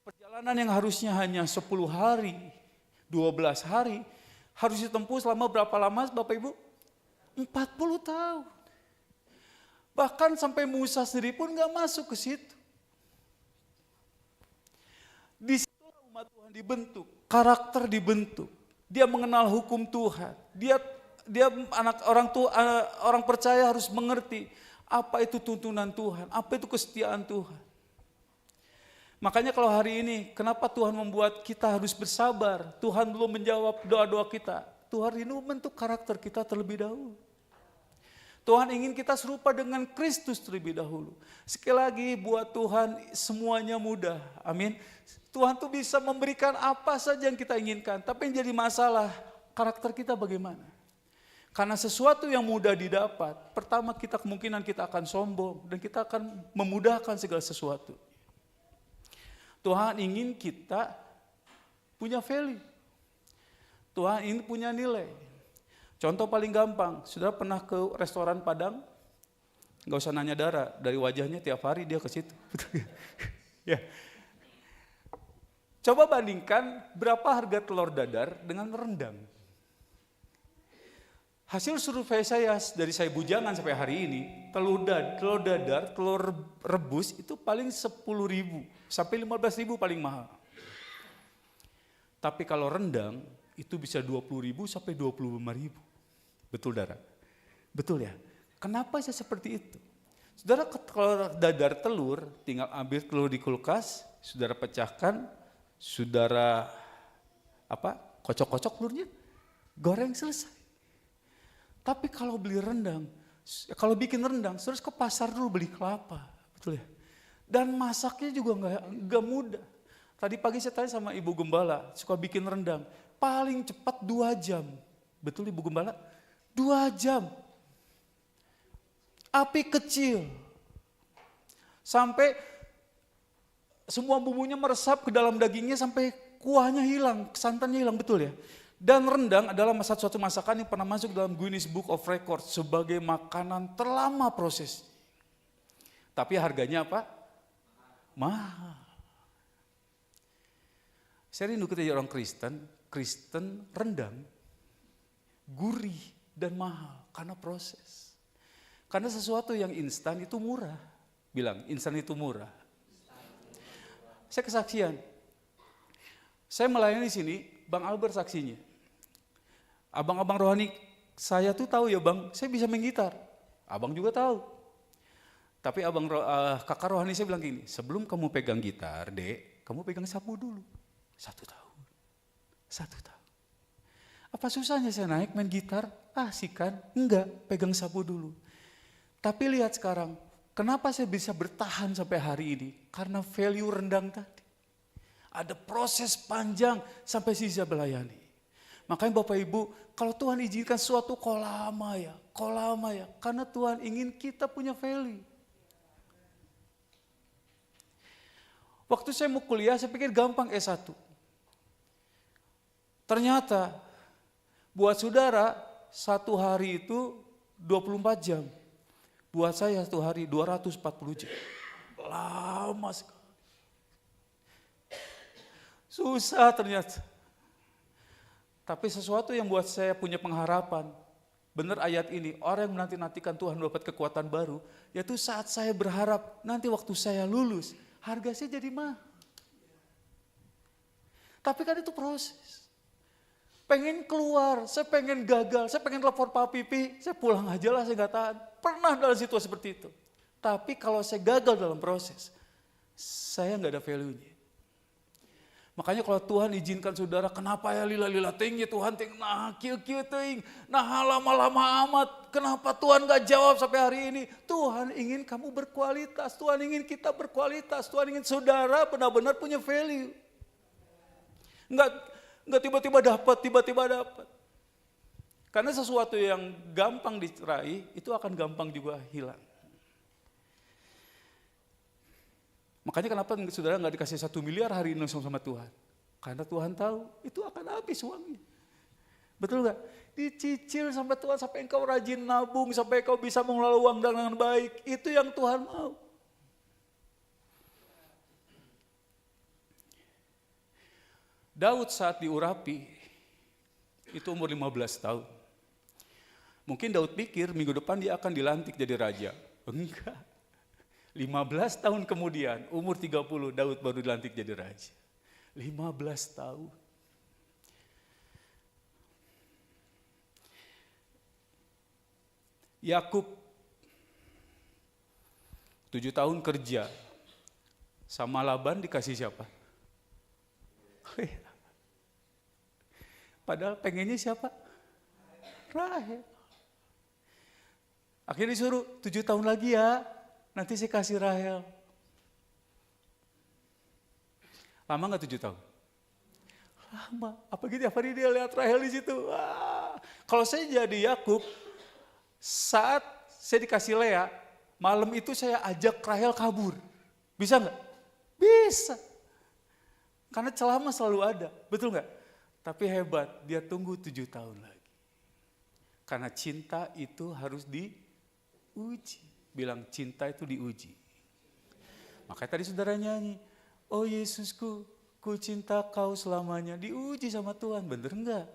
Perjalanan yang harusnya hanya 10 hari, 12 hari, harus ditempuh selama berapa lama Bapak Ibu? 40 tahun. Bahkan sampai Musa sendiri pun gak masuk ke situ. Di situ umat Tuhan dibentuk, karakter dibentuk. Dia mengenal hukum Tuhan. Dia orang percaya harus mengerti apa itu tuntunan Tuhan, apa itu kesetiaan Tuhan. Makanya kalau hari ini, kenapa Tuhan membuat kita harus bersabar? Tuhan belum menjawab doa-doa kita. Tuhan ini membentuk karakter kita terlebih dahulu. Tuhan ingin kita serupa dengan Kristus terlebih dahulu. Sekali lagi buat Tuhan semuanya mudah. Amin. Tuhan tuh bisa memberikan apa saja yang kita inginkan. Tapi yang jadi masalah, karakter kita bagaimana? Karena sesuatu yang mudah didapat, pertama kemungkinan kita akan sombong dan kita akan memudahkan segala sesuatu. Tuhan ingin kita punya value. Tuhan ingin punya nilai. Contoh paling gampang, saudara pernah ke restoran Padang? Gak usah nanya Dara, dari wajahnya tiap hari dia ke situ. Ya. Coba bandingkan berapa harga telur dadar dengan rendang. Hasil survei saya dari saya bujangan sampai hari ini, telur dadar, telur rebus itu paling 10.000 sampai 15.000 paling mahal. Tapi kalau rendang itu bisa 20.000 sampai 25.000. Betul Dara? Betul ya? Kenapa saya seperti itu? Saudara kalau dadar telur, tinggal ambil telur di kulkas, saudara pecahkan, saudara kocok-kocok telurnya, goreng selesai. Tapi kalau beli rendang, kalau bikin rendang, terus ke pasar dulu beli kelapa, betul ya? Dan masaknya juga nggak mudah. Tadi pagi saya tanya sama Ibu Gembala, suka bikin rendang, paling cepat 2 jam. Betul Ibu Gembala? 2 jam. Api kecil. Sampai semua bumbunya meresap ke dalam dagingnya sampai kuahnya hilang, santannya hilang, betul ya? Dan rendang adalah satu masakan yang pernah masuk dalam Guinness Book of Records sebagai makanan terlama proses. Tapi harganya apa? Mahal. Saya rindu kita jadi orang Kristen rendang, gurih dan mahal karena proses. Karena sesuatu yang instan itu murah. Bilang, instan itu murah. Saya kesaksian. Saya melayani di sini, Bang Albert saksinya. Abang-abang rohani saya tuh tahu ya Bang, saya bisa main gitar. Abang juga tahu. Tapi kakak rohani saya bilang gini, sebelum kamu pegang gitar, Dek, kamu pegang sapu dulu. 1 tahun. 1 tahun. Apa susahnya saya naik main gitar? Asik kan? Enggak, pegang sapu dulu. Tapi lihat sekarang, kenapa saya bisa bertahan sampai hari ini? Karena value rendang tadi. Ada proses panjang sampai saya melayani. Makanya Bapak Ibu, kalau Tuhan izinkan sesuatu kok lama ya. Karena Tuhan ingin kita punya value. Waktu saya mau kuliah, saya pikir gampang S1. Ternyata, buat saudara, 1 hari itu 24 jam. Buat saya 1 hari 240 jam. Lama sekali. Susah ternyata. Tapi sesuatu yang buat saya punya pengharapan. Benar ayat ini, orang yang menanti-nantikan Tuhan dapat kekuatan baru, yaitu saat saya berharap nanti waktu saya lulus, harga saya jadi mahal. Tapi kan itu proses. Pengen keluar, saya pengen gagal, saya pengen telepon Pak Pipi, saya pulang aja lah, saya gak tahan. Pernah dalam situasi seperti itu. Tapi kalau saya gagal dalam proses, saya gak ada value-nya. Makanya kalau Tuhan izinkan saudara, kenapa ya lila-lila tinggi Tuhan ting, nah kieu-kieu ting, nah lama-lama amat, kenapa Tuhan gak jawab sampai hari ini? Tuhan ingin kamu berkualitas, Tuhan ingin kita berkualitas, Tuhan ingin saudara benar-benar punya value. Enggak tiba-tiba dapat. Karena sesuatu yang gampang diraih, itu akan gampang juga hilang. Makanya kenapa saudara nggak dikasih 1 miliar hari ini sama Tuhan? Karena Tuhan tahu itu akan habis uangnya. Betul nggak? Dicicil sampai Tuhan, sampai engkau rajin nabung, sampai engkau bisa mengelola uang dengan baik. Itu yang Tuhan mau. Daud saat diurapi, itu umur 15 tahun. Mungkin Daud pikir minggu depan dia akan dilantik jadi raja. Enggak. 15 tahun kemudian, umur 30, Daud baru dilantik jadi raja. 15 tahun. Yakub 7 tahun kerja. Sama Laban dikasih siapa? Padahal pengennya siapa? Rahel. Akhirnya disuruh 7 tahun lagi ya. Nanti saya kasih Rahel. Lama nggak 7 tahun? Lama. Apa gitu? Apa dia lihat Rahel di situ? Wah. Kalau saya jadi Yakub, saat saya dikasih Lea, malam itu saya ajak Rahel kabur. Bisa nggak? Bisa. Karena celama selalu ada, betul nggak? Tapi hebat, dia tunggu 7 tahun lagi. Karena cinta itu harus diuji. Bilang cinta itu diuji. Makanya tadi saudara nyanyi, oh Yesusku, ku cinta kau selamanya. Diuji sama Tuhan, bener enggak?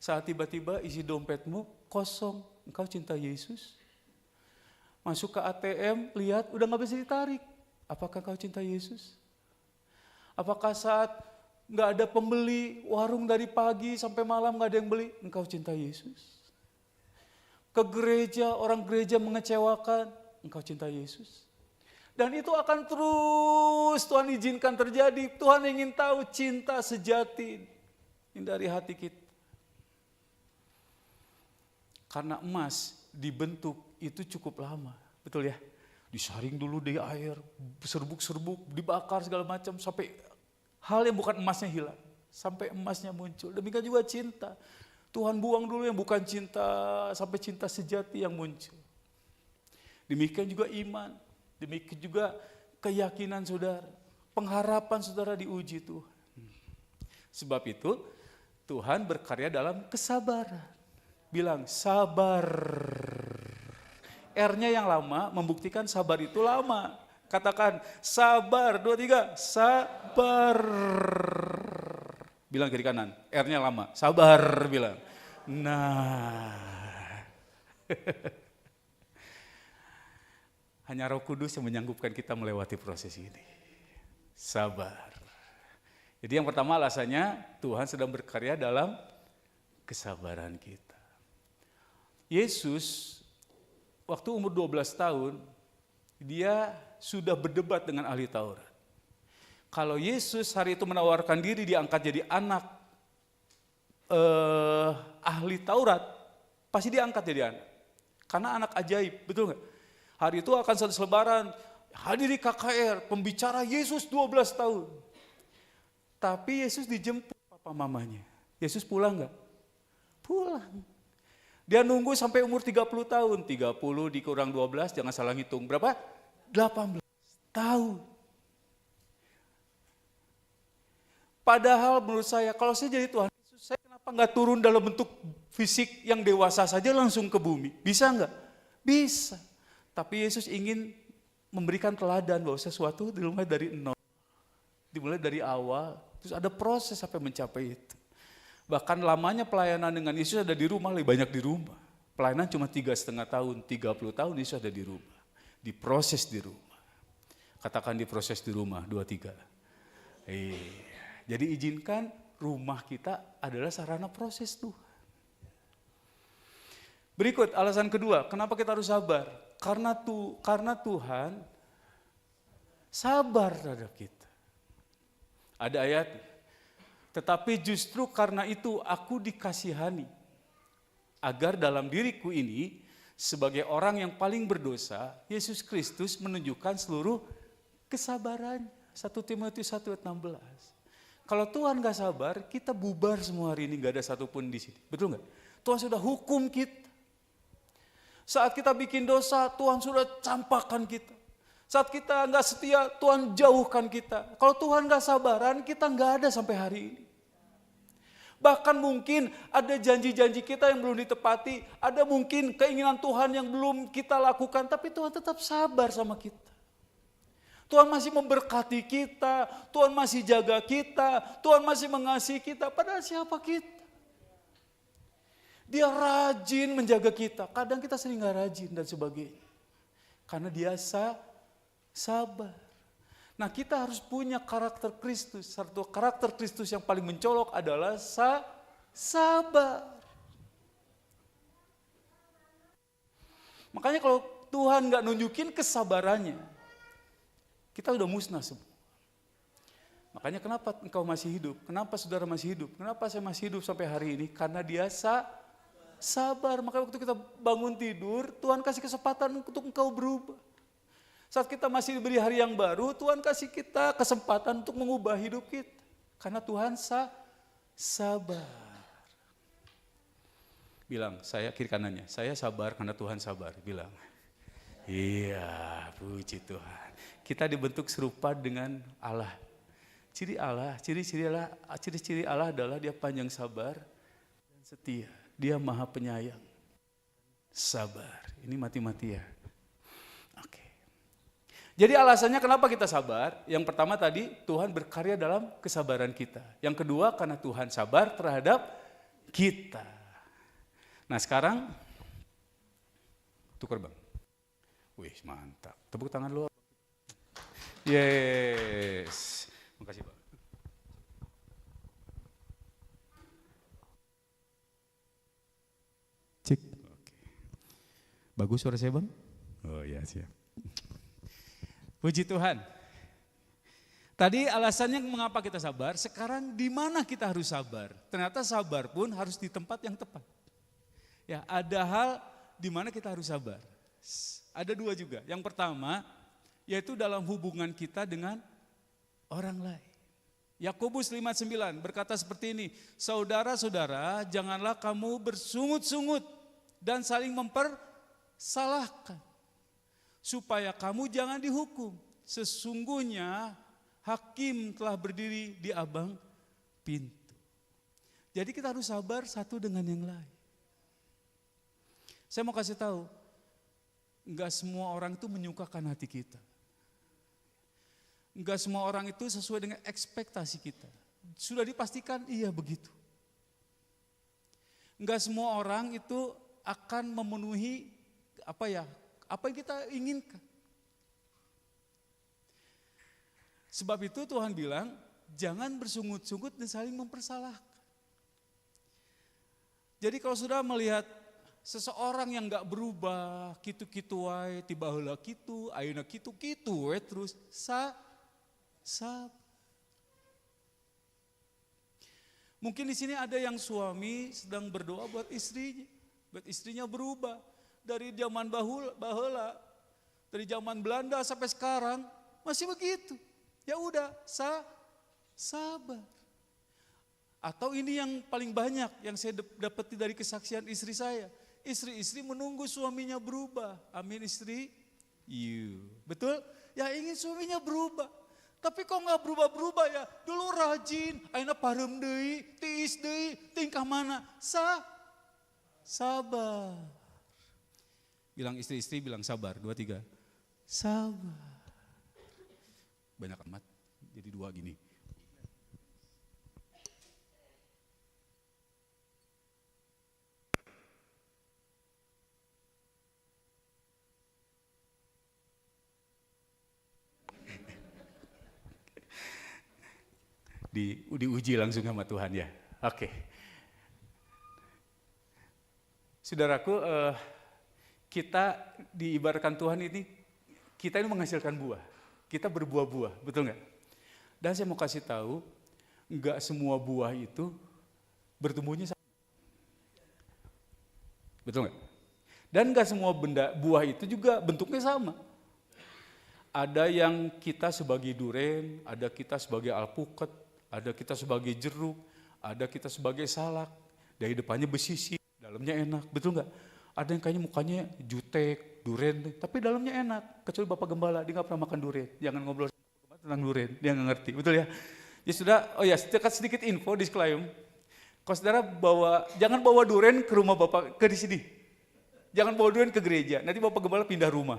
Saat tiba-tiba isi dompetmu kosong, engkau cinta Yesus? Masuk ke ATM, lihat udah gak bisa ditarik. Apakah kau cinta Yesus? Apakah saat gak ada pembeli, warung dari pagi sampai malam gak ada yang beli, engkau cinta Yesus? Ke gereja, orang gereja mengecewakan, engkau cinta Yesus. Dan itu akan terus Tuhan izinkan terjadi. Tuhan ingin tahu cinta sejati dari hati kita. Karena emas dibentuk itu cukup lama, betul ya? Disaring dulu di air, serbuk-serbuk, dibakar segala macam, sampai hal yang bukan emasnya hilang. Sampai emasnya muncul, demikian juga cinta. Tuhan buang dulu yang bukan cinta, sampai cinta sejati yang muncul. Demikian juga iman, demikian juga keyakinan saudara, pengharapan saudara diuji Tuhan. Sebab itu Tuhan berkarya dalam kesabaran. Bilang sabar. R-nya yang lama membuktikan sabar itu lama. Katakan sabar, 2, 3, sabar. Bilang kiri kanan, R-nya lama, sabar bilang. Nah, hanya Roh Kudus yang menyanggupkan kita melewati proses ini. Sabar. Jadi yang pertama alasannya Tuhan sedang berkarya dalam kesabaran kita. Yesus waktu umur 12 tahun, dia sudah berdebat dengan ahli Taurat. Kalau Yesus hari itu menawarkan diri diangkat jadi anak ahli Taurat, pasti diangkat jadi anak. Karena anak ajaib, betul nggak? Hari itu akan satu selebaran, hadiri KKR, pembicara Yesus 12 tahun. Tapi Yesus dijemput papa mamanya. Yesus pulang nggak? Pulang. Dia nunggu sampai umur 30 tahun. 30 dikurang 12, jangan salah ngitung. Berapa? 18 tahun. Padahal menurut saya, kalau saya jadi Tuhan Yesus, saya kenapa nggak turun dalam bentuk fisik yang dewasa saja langsung ke bumi? Bisa nggak? Bisa. Tapi Yesus ingin memberikan teladan bahwa sesuatu dimulai dari nol. Dimulai dari awal, terus ada proses sampai mencapai itu. Bahkan lamanya pelayanan dengan Yesus ada di rumah, lebih banyak di rumah. Pelayanan cuma 3,5 tahun, 30 tahun Yesus ada di rumah. Diproses di rumah. Katakan diproses di rumah, 2, 3. Jadi izinkan rumah kita adalah sarana proses Tuhan. Berikut alasan kedua, kenapa kita harus sabar? Karena Tuhan sabar terhadap kita. Ada ayat, tetapi justru karena itu aku dikasihani, agar dalam diriku ini sebagai orang yang paling berdosa, Yesus Kristus menunjukkan seluruh kesabaran. 1 Timotius 1 ayat 16. Kalau Tuhan gak sabar, kita bubar semua hari ini, gak ada satupun di sini. Betul gak? Tuhan sudah hukum kita. Saat kita bikin dosa, Tuhan sudah campakkan kita. Saat kita gak setia, Tuhan jauhkan kita. Kalau Tuhan gak sabaran, kita gak ada sampai hari ini. Bahkan mungkin ada janji-janji kita yang belum ditepati, ada mungkin keinginan Tuhan yang belum kita lakukan, tapi Tuhan tetap sabar sama kita. Tuhan masih memberkati kita, Tuhan masih jaga kita, Tuhan masih mengasihi kita. Padahal siapa kita? Dia rajin menjaga kita, kadang kita sering gak rajin dan sebagainya. Karena dia sabar. Nah kita harus punya karakter Kristus. Satu karakter Kristus yang paling mencolok adalah sabar. Makanya kalau Tuhan gak nunjukin kesabarannya, kita udah musnah semua. Makanya kenapa engkau masih hidup? Kenapa saudara masih hidup? Kenapa saya masih hidup sampai hari ini? Karena dia sabar. Makanya waktu kita bangun tidur, Tuhan kasih kesempatan untuk engkau berubah. Saat kita masih diberi hari yang baru, Tuhan kasih kita kesempatan untuk mengubah hidup kita. Karena Tuhan sabar. Bilang, saya kiri kanannya, saya sabar karena Tuhan sabar. Bilang, iya puji Tuhan. Kita dibentuk serupa dengan Allah. Ciri Allah adalah dia panjang sabar dan setia. Dia maha penyayang. Sabar, ini mati-matian. Oke. Jadi alasannya kenapa kita sabar? Yang pertama tadi, Tuhan berkarya dalam kesabaran kita. Yang kedua, karena Tuhan sabar terhadap kita. Nah sekarang, tukar bang. Wih mantap, tepuk tangan lu. Yes, makasih bang. Cek. Oke. Bagus suara saya bang? Oh ya siap. Puji Tuhan. Tadi alasannya mengapa kita sabar, sekarang di mana kita harus sabar? Ternyata sabar pun harus di tempat yang tepat. Ya, ada hal di mana kita harus sabar. Ada dua juga. Yang pertama, yaitu dalam hubungan kita dengan orang lain. Yakobus 5:9 berkata seperti ini, saudara-saudara, janganlah kamu bersungut-sungut dan saling mempersalahkan, supaya kamu jangan dihukum. Sesungguhnya hakim telah berdiri di abang pintu. Jadi kita harus sabar satu dengan yang lain. Saya mau kasih tahu, enggak semua orang itu menyukakan hati kita. Enggak semua orang itu sesuai dengan ekspektasi kita. Sudah dipastikan iya begitu. Enggak semua orang itu akan memenuhi apa yang kita inginkan. Sebab itu Tuhan bilang, jangan bersungut-sungut dan saling mempersalahkan. Jadi kalau sudah melihat seseorang yang enggak berubah, kitu-kitu wae, tiba heula kitu, ayeuna kitu-kitu wae terus sabar. Mungkin di sini ada yang suami sedang berdoa buat istrinya berubah dari zaman baheula, dari zaman Belanda sampai sekarang masih begitu. Ya udah, sabar. Atau ini yang paling banyak yang saya dapati dari kesaksian istri saya. Istri-istri menunggu suaminya berubah. Amin istri? Betul? Ya ingin suaminya berubah. Tapi kok nggak berubah-berubah ya? Dulu rajin, aina parem deui, tiis deui, tingkah mana? Sabar. Bilang istri-istri, bilang sabar. 2, 3. Sabar. Banyak amat, jadi 2 gini. Diuji langsung sama Tuhan ya. Oke. Saudaraku, kita diibaratkan Tuhan ini, kita ini menghasilkan buah. Kita berbuah-buah, betul nggak? Dan saya mau kasih tahu, nggak semua buah itu bertumbuhnya sama. Betul nggak? Dan nggak semua buah itu juga bentuknya sama. Ada yang kita sebagai duren, ada kita sebagai alpukat, ada kita sebagai jeruk, ada kita sebagai salak. Dari depannya besisi, dalamnya enak, betul nggak? Ada yang kayaknya mukanya jutek, duren, tapi dalamnya enak. Kecuali Bapak Gembala, dia nggak pernah makan duren. Jangan ngobrol tentang duren, dia nggak ngerti, betul ya? Ya sudah, sedikit info disclaimer. Kalau saudara jangan bawa duren ke rumah Bapak, ke di sini. Jangan bawa duren ke gereja, nanti Bapak Gembala pindah rumah.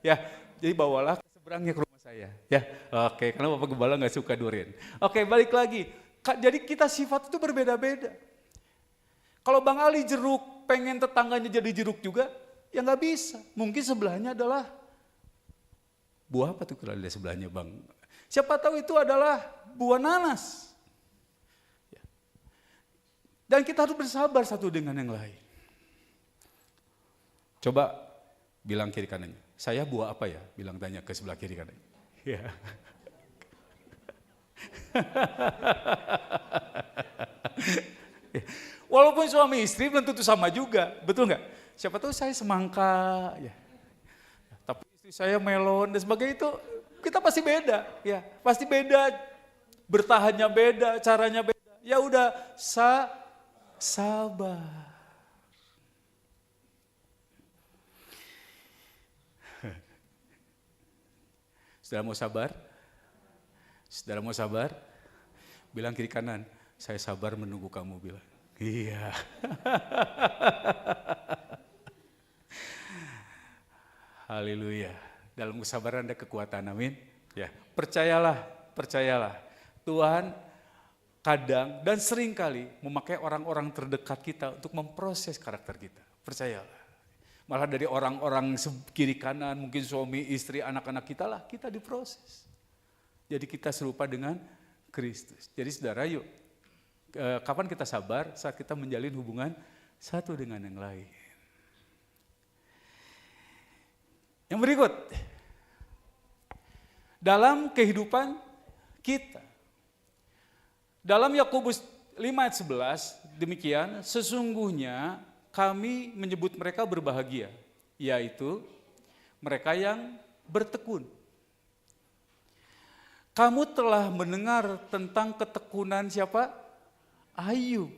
Ya, jadi bawalah ke seberangnya ke rumah saya. Ya, oke, karena Bapak Gembala nggak suka duren. Oke, balik lagi. Jadi kita sifat itu berbeda-beda. Kalau Bang Ali jeruk, pengen tetangganya jadi jeruk juga, ya nggak bisa. Mungkin sebelahnya adalah buah apa tuh kalau di sebelahnya Bang? Siapa tahu itu adalah buah nanas. Dan kita harus bersabar satu dengan yang lain. Coba bilang kiri kanannya, saya buah apa ya? Bilang tanya ke sebelah kiri kanannya. Ya. Walaupun suami istri belum tentu sama juga, betul nggak? Siapa tahu saya semangka, ya. Tapi istri saya melon dan sebagainya itu kita pasti beda, ya. Pasti beda, bertahannya beda, caranya beda. Ya udah, sabar. Saudara mau sabar? Saudara mau sabar? Bilang kiri kanan, saya sabar menunggu kamu, bilang. Iya. Haleluya. Dalam kesabaran ada kekuatan, amin. Ya, percayalah. Tuhan kadang dan sering kali memakai orang-orang terdekat kita untuk memproses karakter kita. Percayalah. Malah dari orang-orang kiri kanan, mungkin suami, istri, anak-anak kita lah, kita diproses. Jadi kita serupa dengan Kristus. Jadi saudara, yuk. Kapan kita sabar? Saat kita menjalin hubungan satu dengan yang lain. Yang berikut, dalam kehidupan kita, dalam Yakobus 5 ayat 11, demikian, sesungguhnya kami menyebut mereka berbahagia, yaitu mereka yang bertekun. Kamu telah mendengar tentang ketekunan siapa? Ayub.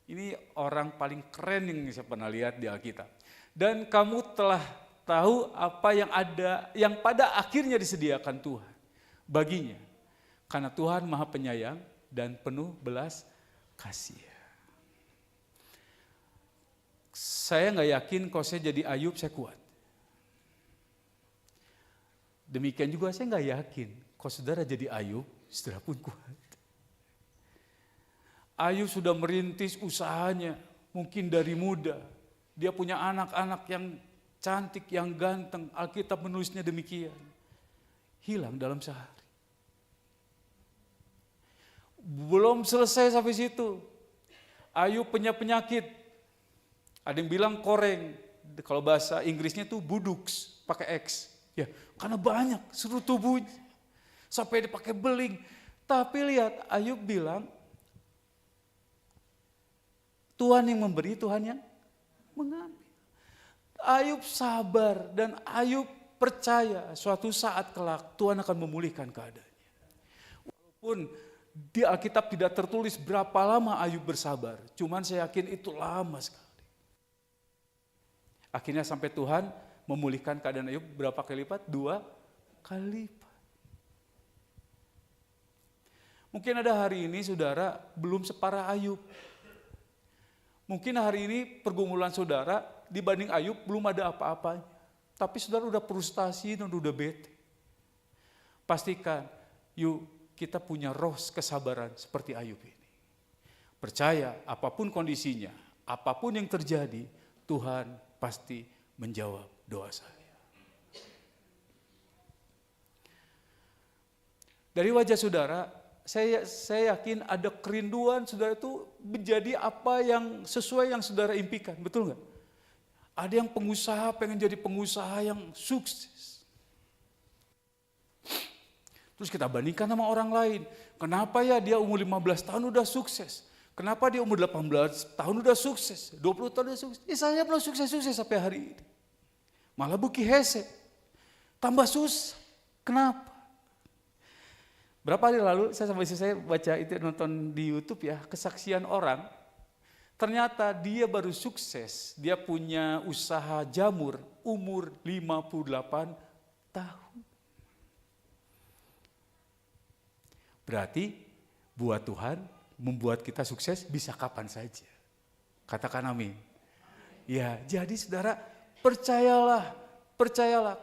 Ini orang paling keren yang saya pernah lihat di Alkitab. Dan kamu telah tahu apa yang ada, yang pada akhirnya disediakan Tuhan baginya. Karena Tuhan Maha Penyayang dan penuh belas kasih. Saya nggak yakin kalau saya jadi Ayub saya kuat. Demikian juga saya nggak yakin kalau saudara jadi Ayub, saudara pun kuat. Ayub sudah merintis usahanya, mungkin dari muda. Dia punya anak-anak yang cantik, yang ganteng. Alkitab menulisnya demikian. Hilang dalam sehari. Belum selesai sampai situ. Ayub punya penyakit. Ada yang bilang koreng. Kalau bahasa Inggrisnya itu buduks, pakai X. Ya, karena banyak seluruh tubuhnya. Sampai dipakai beling. Tapi lihat, Ayub bilang, Tuhan yang memberi, Tuhan yang mengambil. Ayub sabar dan Ayub percaya suatu saat kelak Tuhan akan memulihkan keadaannya. Walaupun di Alkitab tidak tertulis berapa lama Ayub bersabar, cuman saya yakin itu lama sekali. Akhirnya sampai Tuhan memulihkan keadaan Ayub berapa kali lipat? 2 kali lipat. Mungkin ada hari ini saudara belum separah Ayub. Mungkin hari ini pergumulan saudara dibanding Ayub belum ada apa-apanya. Tapi saudara udah frustasi dan udah bete. Pastikan, yuk kita punya roh kesabaran seperti Ayub ini. Percaya apapun kondisinya, apapun yang terjadi, Tuhan pasti menjawab doa saya. Dari wajah saudara, saya yakin ada kerinduan saudara itu menjadi apa yang sesuai yang saudara impikan, betul nggak? Ada yang pengusaha pengen jadi pengusaha yang sukses. Terus kita bandingkan sama orang lain. Kenapa ya dia umur 15 tahun udah sukses? Kenapa dia umur 18 tahun udah sukses? 20 tahun udah sukses? Saya belum sukses-sukses sampai hari ini. Malah buki hese. Tambah susah. Kenapa? Berapa hari lalu saya baca itu nonton di YouTube ya, kesaksian orang. Ternyata dia baru sukses, dia punya usaha jamur umur 58 tahun. Berarti buat Tuhan membuat kita sukses bisa kapan saja. Katakan amin. Ya, jadi saudara percayalah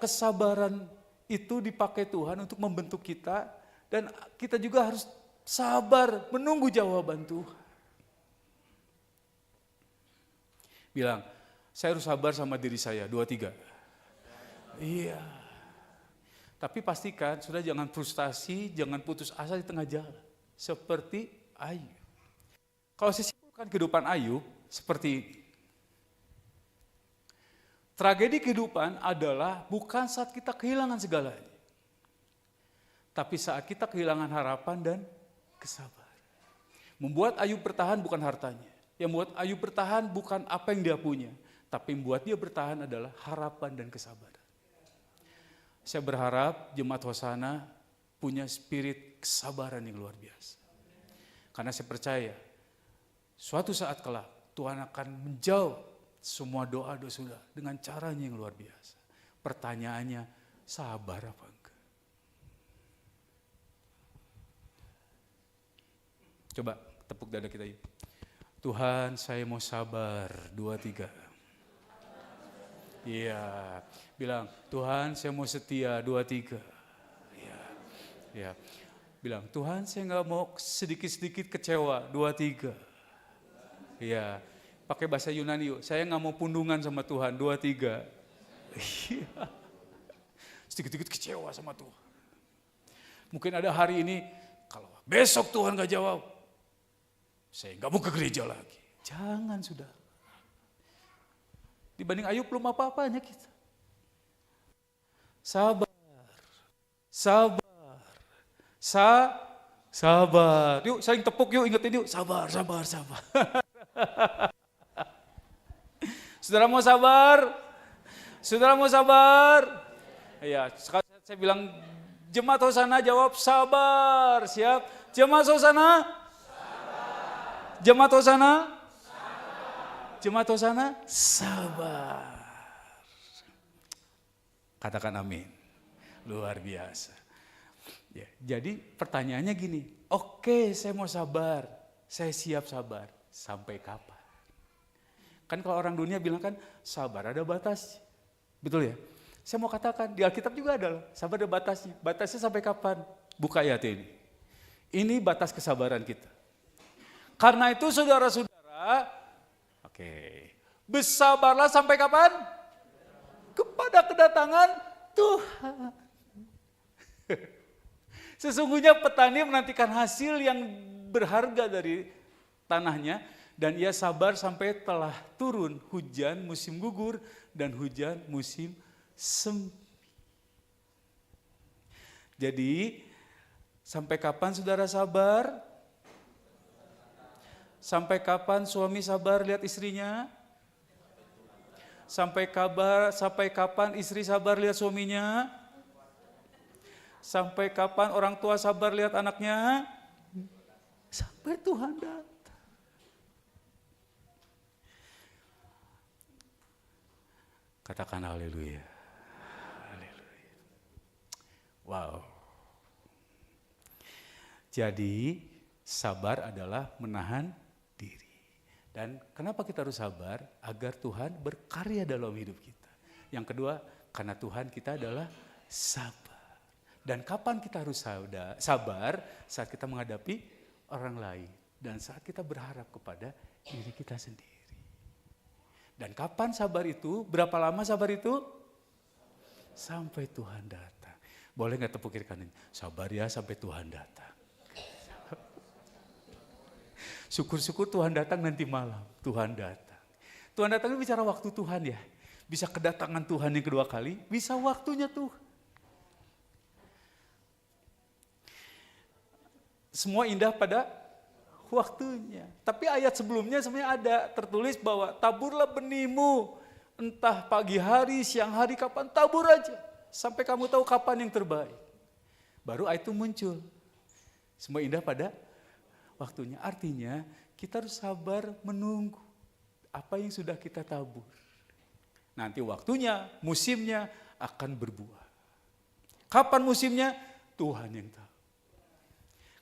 kesabaran itu dipakai Tuhan untuk membentuk kita dan kita juga harus sabar menunggu jawaban Tuhan. Bilang, saya harus sabar sama diri saya, 2, 3. Iya. Tapi pastikan, sudah jangan frustasi, jangan putus asa di tengah jalan. Seperti Ayub. Kalau saya simpulkan kehidupan Ayub, seperti ini. Tragedi kehidupan adalah bukan saat kita kehilangan segalanya. Tapi saat kita kehilangan harapan dan kesabaran. Membuat Ayub bertahan bukan hartanya. Yang membuat Ayub bertahan bukan apa yang dia punya, tapi yang membuat dia bertahan adalah harapan dan kesabaran. Saya berharap jemaat Hosana punya spirit kesabaran yang luar biasa. Karena saya percaya, suatu saat kelak Tuhan akan menjawab semua doa-doa saudara dengan caranya yang luar biasa. Pertanyaannya, sabar apa enggak? Coba tepuk dada kita yuk. Tuhan, saya mau sabar, 2, 3. Iya, bilang Tuhan saya mau setia, 2, 3. Iya. Bilang Tuhan saya nggak mau sedikit-sedikit kecewa, 2, 3. Iya, pakai bahasa Yunani yuk, saya nggak mau pundungan sama Tuhan, 2, 3. Iya, sedikit-sedikit kecewa sama Tuhan. Mungkin ada hari ini, kalau besok Tuhan nggak jawab, saya nggak mau ke gereja lagi. Jangan sudah. Dibanding Ayub belum apa-apanya kita. Sabar. Yuk saling tepuk yuk, ingetin yuk. Sabar. Saudara mau sabar? Iya, sekarang saya bilang jemaat Hosana jawab sabar. Siap? Jemaat Hosana? Jemaat Hosana? Jemaat Hosana? Sabar. Katakan amin. Luar biasa. Ya, jadi pertanyaannya gini, oke, saya mau sabar, saya siap sabar. Sampai kapan? Kan kalau orang dunia bilang kan sabar ada batas. Betul ya? Saya mau katakan di Alkitab juga ada sabar ada batasnya. Batasnya sampai kapan? Buka ayat ini. Ini batas kesabaran kita. Karena itu saudara-saudara, bersabarlah sampai kapan? Kepada kedatangan Tuhan. Sesungguhnya petani menantikan hasil yang berharga dari tanahnya dan ia sabar sampai telah turun hujan musim gugur dan hujan musim semi. Jadi sampai kapan saudara sabar? Sampai kapan suami sabar lihat istrinya? Sampai kapan istri sabar lihat suaminya? Sampai kapan orang tua sabar lihat anaknya? Sampai Tuhan datang. Katakan haleluya. Haleluya. Wow. Jadi sabar adalah menahan diri. Dan kenapa kita harus sabar? Agar Tuhan berkarya dalam hidup kita. Yang kedua, karena Tuhan kita adalah sabar. Dan kapan kita harus sabar? Saat kita menghadapi orang lain. Dan saat kita berharap kepada diri kita sendiri. Dan kapan sabar itu? Berapa lama sabar itu? Sampai Tuhan datang. Boleh gak tepuk kiri kanan? Sabar ya sampai Tuhan datang. Syukur-syukur Tuhan datang nanti malam. Tuhan datang. Tuhan datang itu bicara waktu Tuhan ya. Bisa kedatangan Tuhan yang kedua kali. Bisa waktunya Tuhan. Semua indah pada waktunya. Tapi ayat sebelumnya sebenarnya ada tertulis bahwa taburlah benihmu. Entah pagi hari, siang hari, kapan tabur aja. Sampai kamu tahu kapan yang terbaik. Baru ayat itu muncul. Semua indah pada waktunya. Artinya kita harus sabar menunggu apa yang sudah kita tabur. Nanti waktunya, musimnya akan berbuah. Kapan musimnya? Tuhan yang tahu.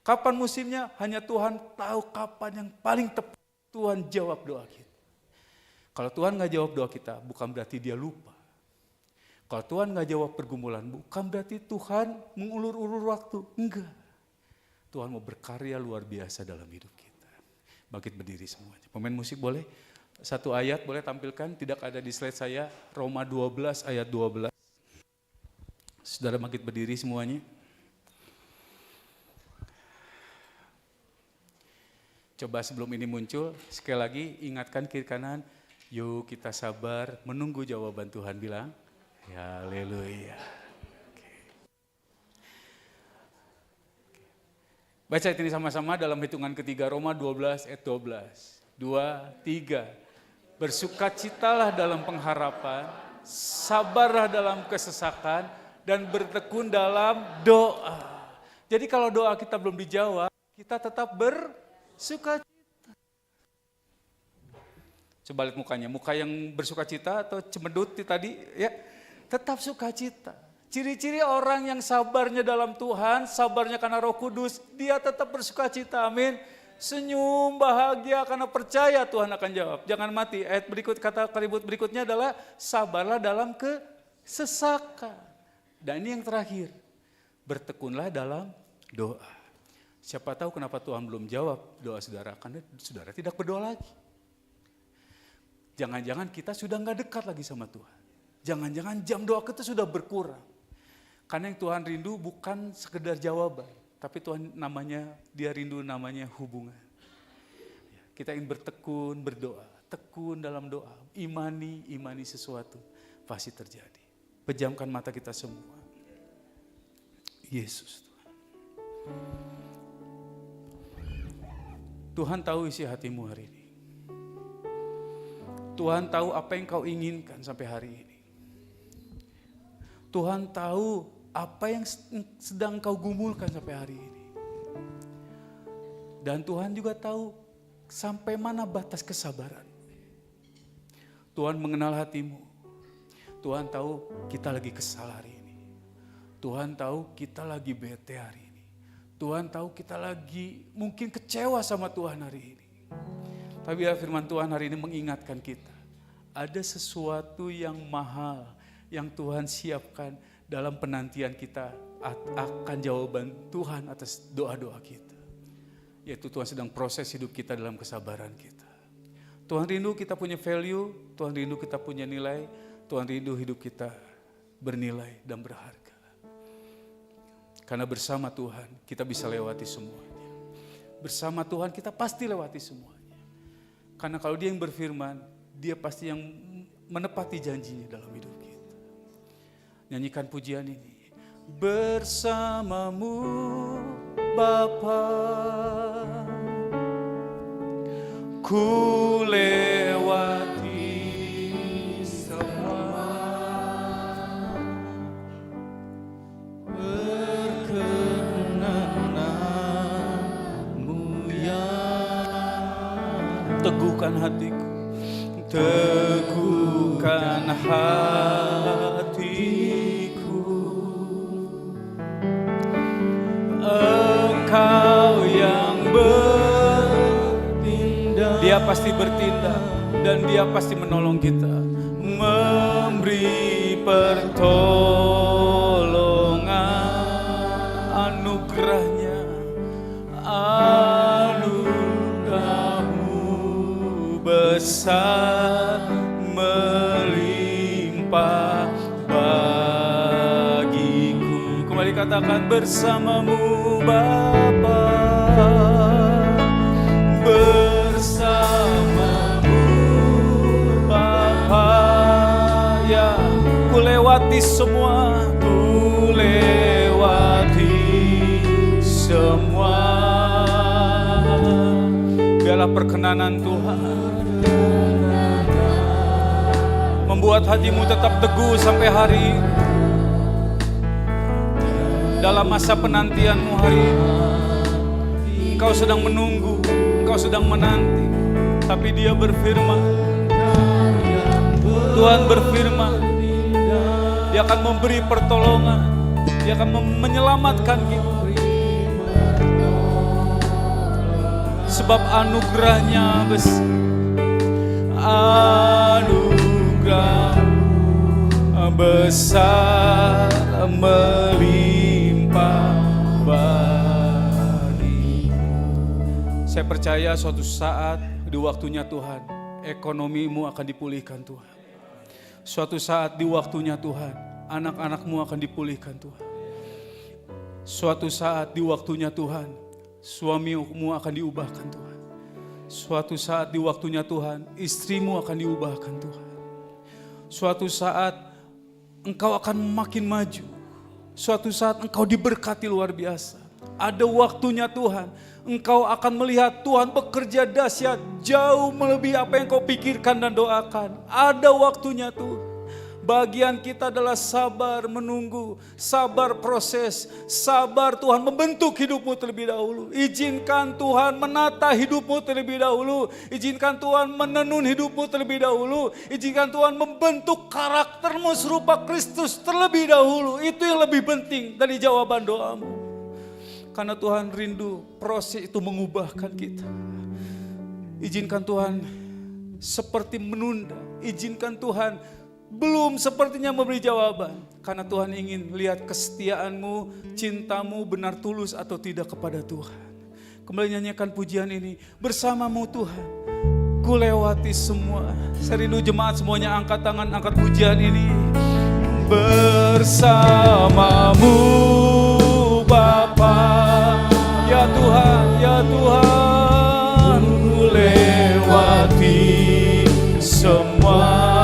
Kapan musimnya? Hanya Tuhan tahu kapan yang paling tepat Tuhan jawab doa kita. Kalau Tuhan gak jawab doa kita, bukan berarti dia lupa. Kalau Tuhan gak jawab pergumulan, bukan berarti Tuhan mengulur-ulur waktu. Enggak. Tuhan mau berkarya luar biasa dalam hidup kita. Bangkit berdiri semuanya. Pemain musik boleh? Satu ayat boleh tampilkan, tidak ada di slide saya. Roma 12 ayat 12. Saudara bangkit berdiri semuanya. Coba sebelum ini muncul, sekali lagi ingatkan kiri kanan, yuk kita sabar menunggu jawaban Tuhan. Bilang, ya haleluya. Baca ini sama-sama dalam hitungan ketiga, Roma 12 ayat 12. 2, 3. Bersukacitalah dalam pengharapan, sabarlah dalam kesesakan, dan bertekun dalam doa. Jadi kalau doa kita belum dijawab, kita tetap bersukacita. Coba lihat mukanya, muka yang bersukacita atau cemedut tadi, ya tetap sukacita. Ciri-ciri orang yang sabarnya dalam Tuhan, sabarnya karena Roh Kudus, dia tetap bersukacita, amin. Senyum, bahagia karena percaya Tuhan akan jawab. Jangan mati. Ayat berikut, kata kalimat berikutnya adalah sabarlah dalam kesesakan. Dan ini yang terakhir, bertekunlah dalam doa. Siapa tahu kenapa Tuhan belum jawab doa saudara, karena saudara tidak berdoa lagi. Jangan-jangan kita sudah gak dekat lagi sama Tuhan. Jangan-jangan jam doa kita sudah berkurang. Karena yang Tuhan rindu bukan sekedar jawaban, tapi Tuhan dia rindu namanya hubungan. Kita ingin bertekun, berdoa, tekun dalam doa, imani sesuatu, pasti terjadi. Pejamkan mata kita semua. Yesus Tuhan. Tuhan tahu isi hatimu hari ini. Tuhan tahu apa yang kau inginkan sampai hari ini. Tuhan tahu apa yang sedang kau gumulkan sampai hari ini. Dan Tuhan juga tahu sampai mana batas kesabaran. Tuhan mengenal hatimu. Tuhan tahu kita lagi kesal hari ini. Tuhan tahu kita lagi bete hari ini. Tuhan tahu kita lagi mungkin kecewa sama Tuhan hari ini. Tapi ya firman Tuhan hari ini mengingatkan kita. Ada sesuatu yang mahal yang Tuhan siapkan dalam penantian kita akan jawaban Tuhan atas doa-doa kita. Yaitu Tuhan sedang proses hidup kita dalam kesabaran kita. Tuhan rindu kita punya value, Tuhan rindu kita punya nilai, Tuhan rindu hidup kita bernilai dan berharga. Karena bersama Tuhan kita bisa lewati semuanya. Bersama Tuhan kita pasti lewati semuanya. Karena kalau dia yang berfirman, dia pasti yang menepati janjinya dalam hidup kita. Nyanyikan pujian ini. Bersamamu Bapa, ku lewati semua. Berkenan-Mu ya. Teguhkan hatiku, teguhkan hatiku. Engkau yang bertindak, Dia pasti bertindak dan Dia pasti menolong kita, memberi pertolongan, anugerahnya, anugerah-Mu besar melimpah bagiku. Kembali katakan, bersama-Mu Bapa, bersama-Mu Bapa. Ya, ku lewati semua, ku lewati semua. Biarlah perkenanan Tuhan membuat hatimu tetap teguh sampai hari ini. Dalam masa penantianmu hari ini, engkau sedang menunggu, engkau sedang menanti, tapi Dia berfirman, Tuhan berfirman, Dia akan memberi pertolongan, Dia akan menyelamatkan kita. Sebab anugerahnya besar, anugerah besar melimpah bagi. Saya percaya suatu saat di waktunya Tuhan, ekonomimu akan dipulihkan Tuhan. Suatu saat di waktunya Tuhan, anak-anakmu akan dipulihkan Tuhan. Suatu saat di waktunya Tuhan, suamimu akan diubahkan Tuhan. Suatu saat di waktunya Tuhan, istrimu akan diubahkan Tuhan. Suatu saat engkau akan makin maju. Suatu saat engkau diberkati luar biasa. Ada waktunya Tuhan, engkau akan melihat Tuhan bekerja dahsyat, jauh melebihi apa yang kau pikirkan dan doakan. Ada waktunya Tuhan. Bagian kita adalah sabar menunggu, sabar proses, sabar Tuhan membentuk hidupmu terlebih dahulu. Izinkan Tuhan menata hidupmu terlebih dahulu. Izinkan Tuhan menenun hidupmu terlebih dahulu. Izinkan Tuhan membentuk karaktermu serupa Kristus terlebih dahulu. Itu yang lebih penting dari jawaban doamu. Karena Tuhan rindu proses itu mengubahkan kita. Izinkan Tuhan seperti menunda. Izinkan Tuhan belum sepertinya memberi jawaban. Karena Tuhan ingin lihat kesetiaanmu, cintamu benar tulus atau tidak kepada Tuhan. Kembali nyanyikan pujian ini. Bersama-Mu Tuhan, ku lewati semua. Saya rindu jemaat semuanya angkat tangan, angkat pujian ini. Bersama-Mu Bapa, ya Tuhan, ya Tuhan, ku lewati semua.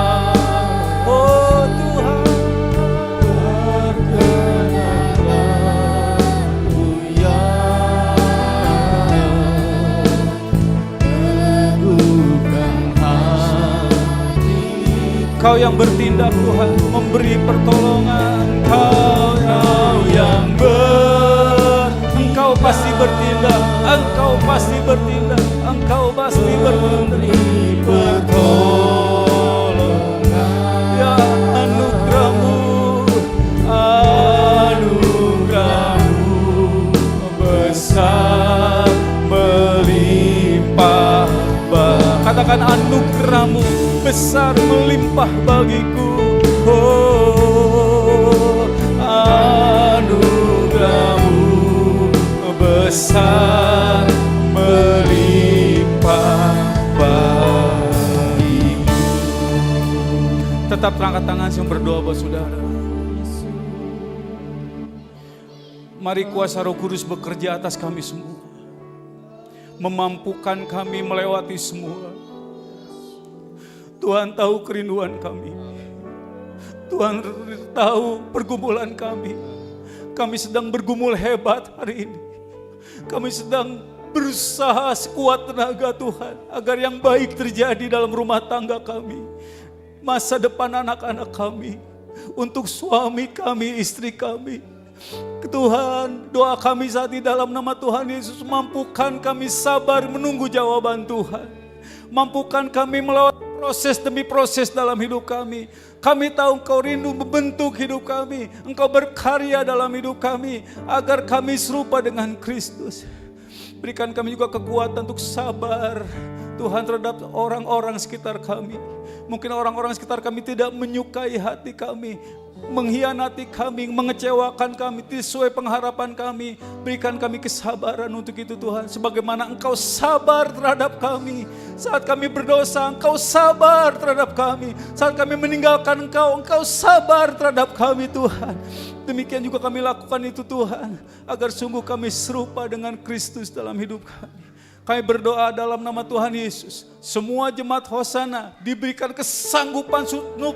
Kau yang bertindak Tuhan, memberi pertolongan. Engkau pasti bertindak, Engkau pasti bertindak, Engkau pasti memberi pertolongan. Ya anugerah-Mu, anugerah-Mu besar melimpah. Katakan anugerah-Mu besar melimpah bagiku. Oh, anugerah-Mu besar melimpah bagiku. Tetap angkat tangan yang berdoa buat saudara. Mari kuasa Roh Kudus bekerja atas kami semua, memampukan kami melewati semua. Tuhan tahu kerinduan kami. Tuhan tahu pergumulan kami. Kami sedang bergumul hebat hari ini. Kami sedang berusaha sekuat tenaga Tuhan, agar yang baik terjadi dalam rumah tangga kami, masa depan anak-anak kami, untuk suami kami, istri kami. Tuhan, doa kami saat ini dalam nama Tuhan Yesus, mampukan kami sabar menunggu jawaban Tuhan. Mampukan kami melewati proses demi proses dalam hidup kami. Kami tahu Engkau rindu membentuk hidup kami, Engkau berkarya dalam hidup kami, agar kami serupa dengan Kristus. Berikan kami juga kekuatan untuk sabar Tuhan terhadap orang-orang sekitar kami. Mungkin orang-orang sekitar kami tidak menyukai hati kami, mengkhianati kami, mengecewakan kami, tidak sesuai pengharapan kami. Berikan kami kesabaran untuk itu Tuhan. Sebagaimana Engkau sabar terhadap kami saat kami berdosa, Engkau sabar terhadap kami. Saat kami meninggalkan Engkau, Engkau sabar terhadap kami Tuhan. Demikian juga kami lakukan itu Tuhan, agar sungguh kami serupa dengan Kristus dalam hidup kami. Kami berdoa dalam nama Tuhan Yesus, semua jemaat Hosana diberikan kesanggupan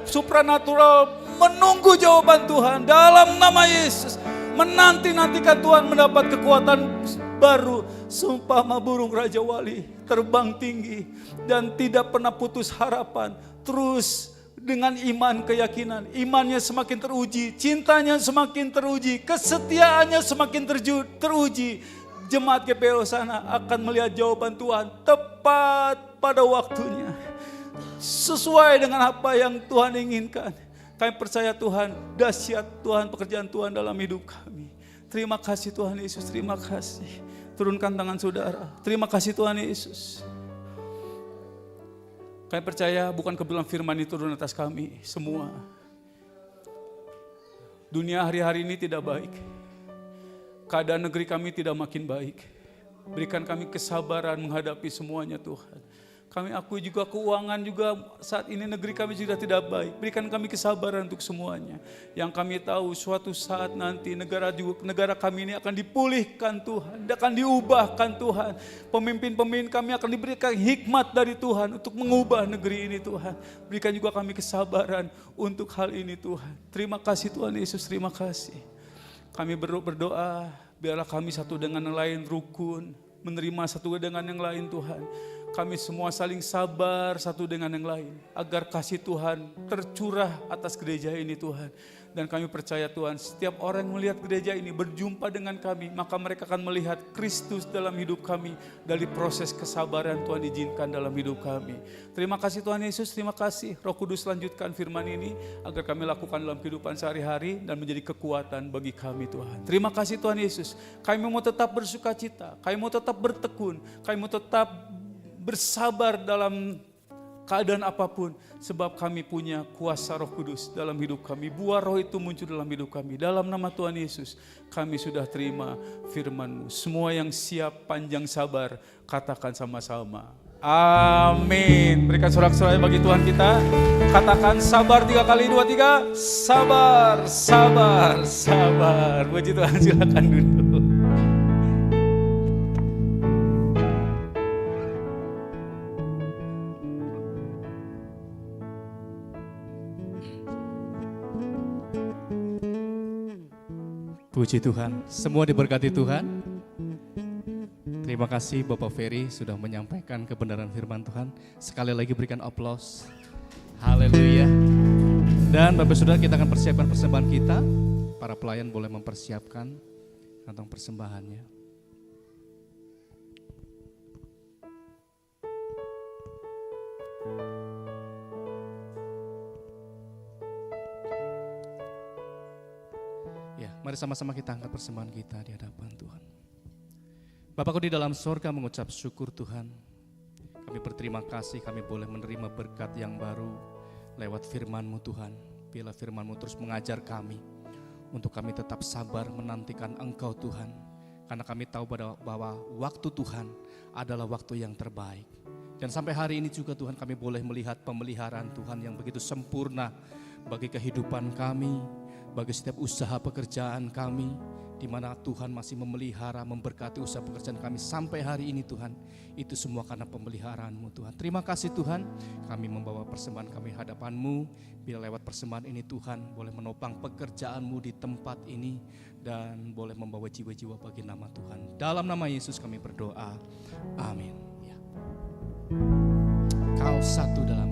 supranatural menunggu jawaban Tuhan dalam nama Yesus. Menanti-nantikan Tuhan mendapat kekuatan baru, seumpama burung Raja Wali terbang tinggi dan tidak pernah putus harapan. Terus dengan iman, keyakinan, imannya semakin teruji, cintanya semakin teruji, kesetiaannya semakin teruji. Jemaat GPI Hosana akan melihat jawaban Tuhan tepat pada waktunya, sesuai dengan apa yang Tuhan inginkan. Kami percaya Tuhan, dahsyat Tuhan, pekerjaan Tuhan dalam hidup kami. Terima kasih Tuhan Yesus, terima kasih. Turunkan tangan saudara. Terima kasih Tuhan Yesus. Kami percaya bukan kebetulan firman itu turun atas kami semua. Dunia hari-hari ini tidak baik. Keadaan negeri kami tidak makin baik. Berikan kami kesabaran menghadapi semuanya Tuhan. Kami akui juga keuangan juga saat ini negeri kami sudah tidak baik. Berikan kami kesabaran untuk semuanya. Yang kami tahu suatu saat nanti negara kami ini akan dipulihkan Tuhan, akan diubahkan Tuhan. Pemimpin-pemimpin kami akan diberikan hikmat dari Tuhan untuk mengubah negeri ini Tuhan. Berikan juga kami kesabaran untuk hal ini Tuhan. Terima kasih Tuhan Yesus, terima kasih. Kami berdoa biarlah kami satu dengan yang lain rukun, menerima satu dengan yang lain Tuhan. Kami semua saling sabar satu dengan yang lain, agar kasih Tuhan tercurah atas gereja ini Tuhan. Dan kami percaya Tuhan, setiap orang yang melihat gereja ini berjumpa dengan kami, maka mereka akan melihat Kristus dalam hidup kami. Dari proses kesabaran Tuhan izinkan dalam hidup kami. Terima kasih Tuhan Yesus, terima kasih Roh Kudus, lanjutkan firman ini agar kami lakukan dalam kehidupan sehari-hari dan menjadi kekuatan bagi kami Tuhan. Terima kasih Tuhan Yesus, kami mau tetap bersuka cita, kami mau tetap bertekun, kami mau tetap bersabar dalam keadaan apapun, sebab kami punya kuasa Roh Kudus dalam hidup kami. Buah Roh itu muncul dalam hidup kami. Dalam nama Tuhan Yesus, kami sudah terima firman-Mu. Semua yang siap panjang sabar, katakan sama-sama. Amin. Berikan sorak-sorai bagi Tuhan kita. Katakan sabar 3 kali, 2, 3. Sabar, sabar, sabar. Puji Tuhan, silakan duduk. Puji Tuhan, semua diberkati Tuhan. Terima kasih Bapak Ferry sudah menyampaikan kebenaran firman Tuhan. Sekali lagi berikan aplaus. Haleluya. Dan Bapak Saudara, kita akan persiapkan persembahan kita. Para pelayan boleh mempersiapkan kantong persembahannya. Mari sama-sama kita angkat persembahan kita di hadapan Tuhan. Bapakku di dalam sorga, mengucap syukur Tuhan. Kami berterima kasih kami boleh menerima berkat yang baru lewat firman-Mu Tuhan. Biarlah firman-Mu terus mengajar kami untuk kami tetap sabar menantikan Engkau Tuhan. Karena kami tahu bahwa waktu Tuhan adalah waktu yang terbaik. Dan sampai hari ini juga Tuhan, kami boleh melihat pemeliharaan Tuhan yang begitu sempurna bagi kehidupan kami. bagi setiap usaha pekerjaan kami, di mana Tuhan masih memelihara, memberkati usaha pekerjaan kami sampai hari ini Tuhan. Itu semua karena pemeliharaan-Mu Tuhan. Terima kasih Tuhan, kami membawa persembahan kami hadapan-Mu. Bila lewat persembahan ini Tuhan boleh menopang pekerjaan-Mu di tempat ini, dan boleh membawa jiwa-jiwa bagi nama Tuhan. Dalam nama Yesus kami berdoa, amin. Ya. Kau satu dalam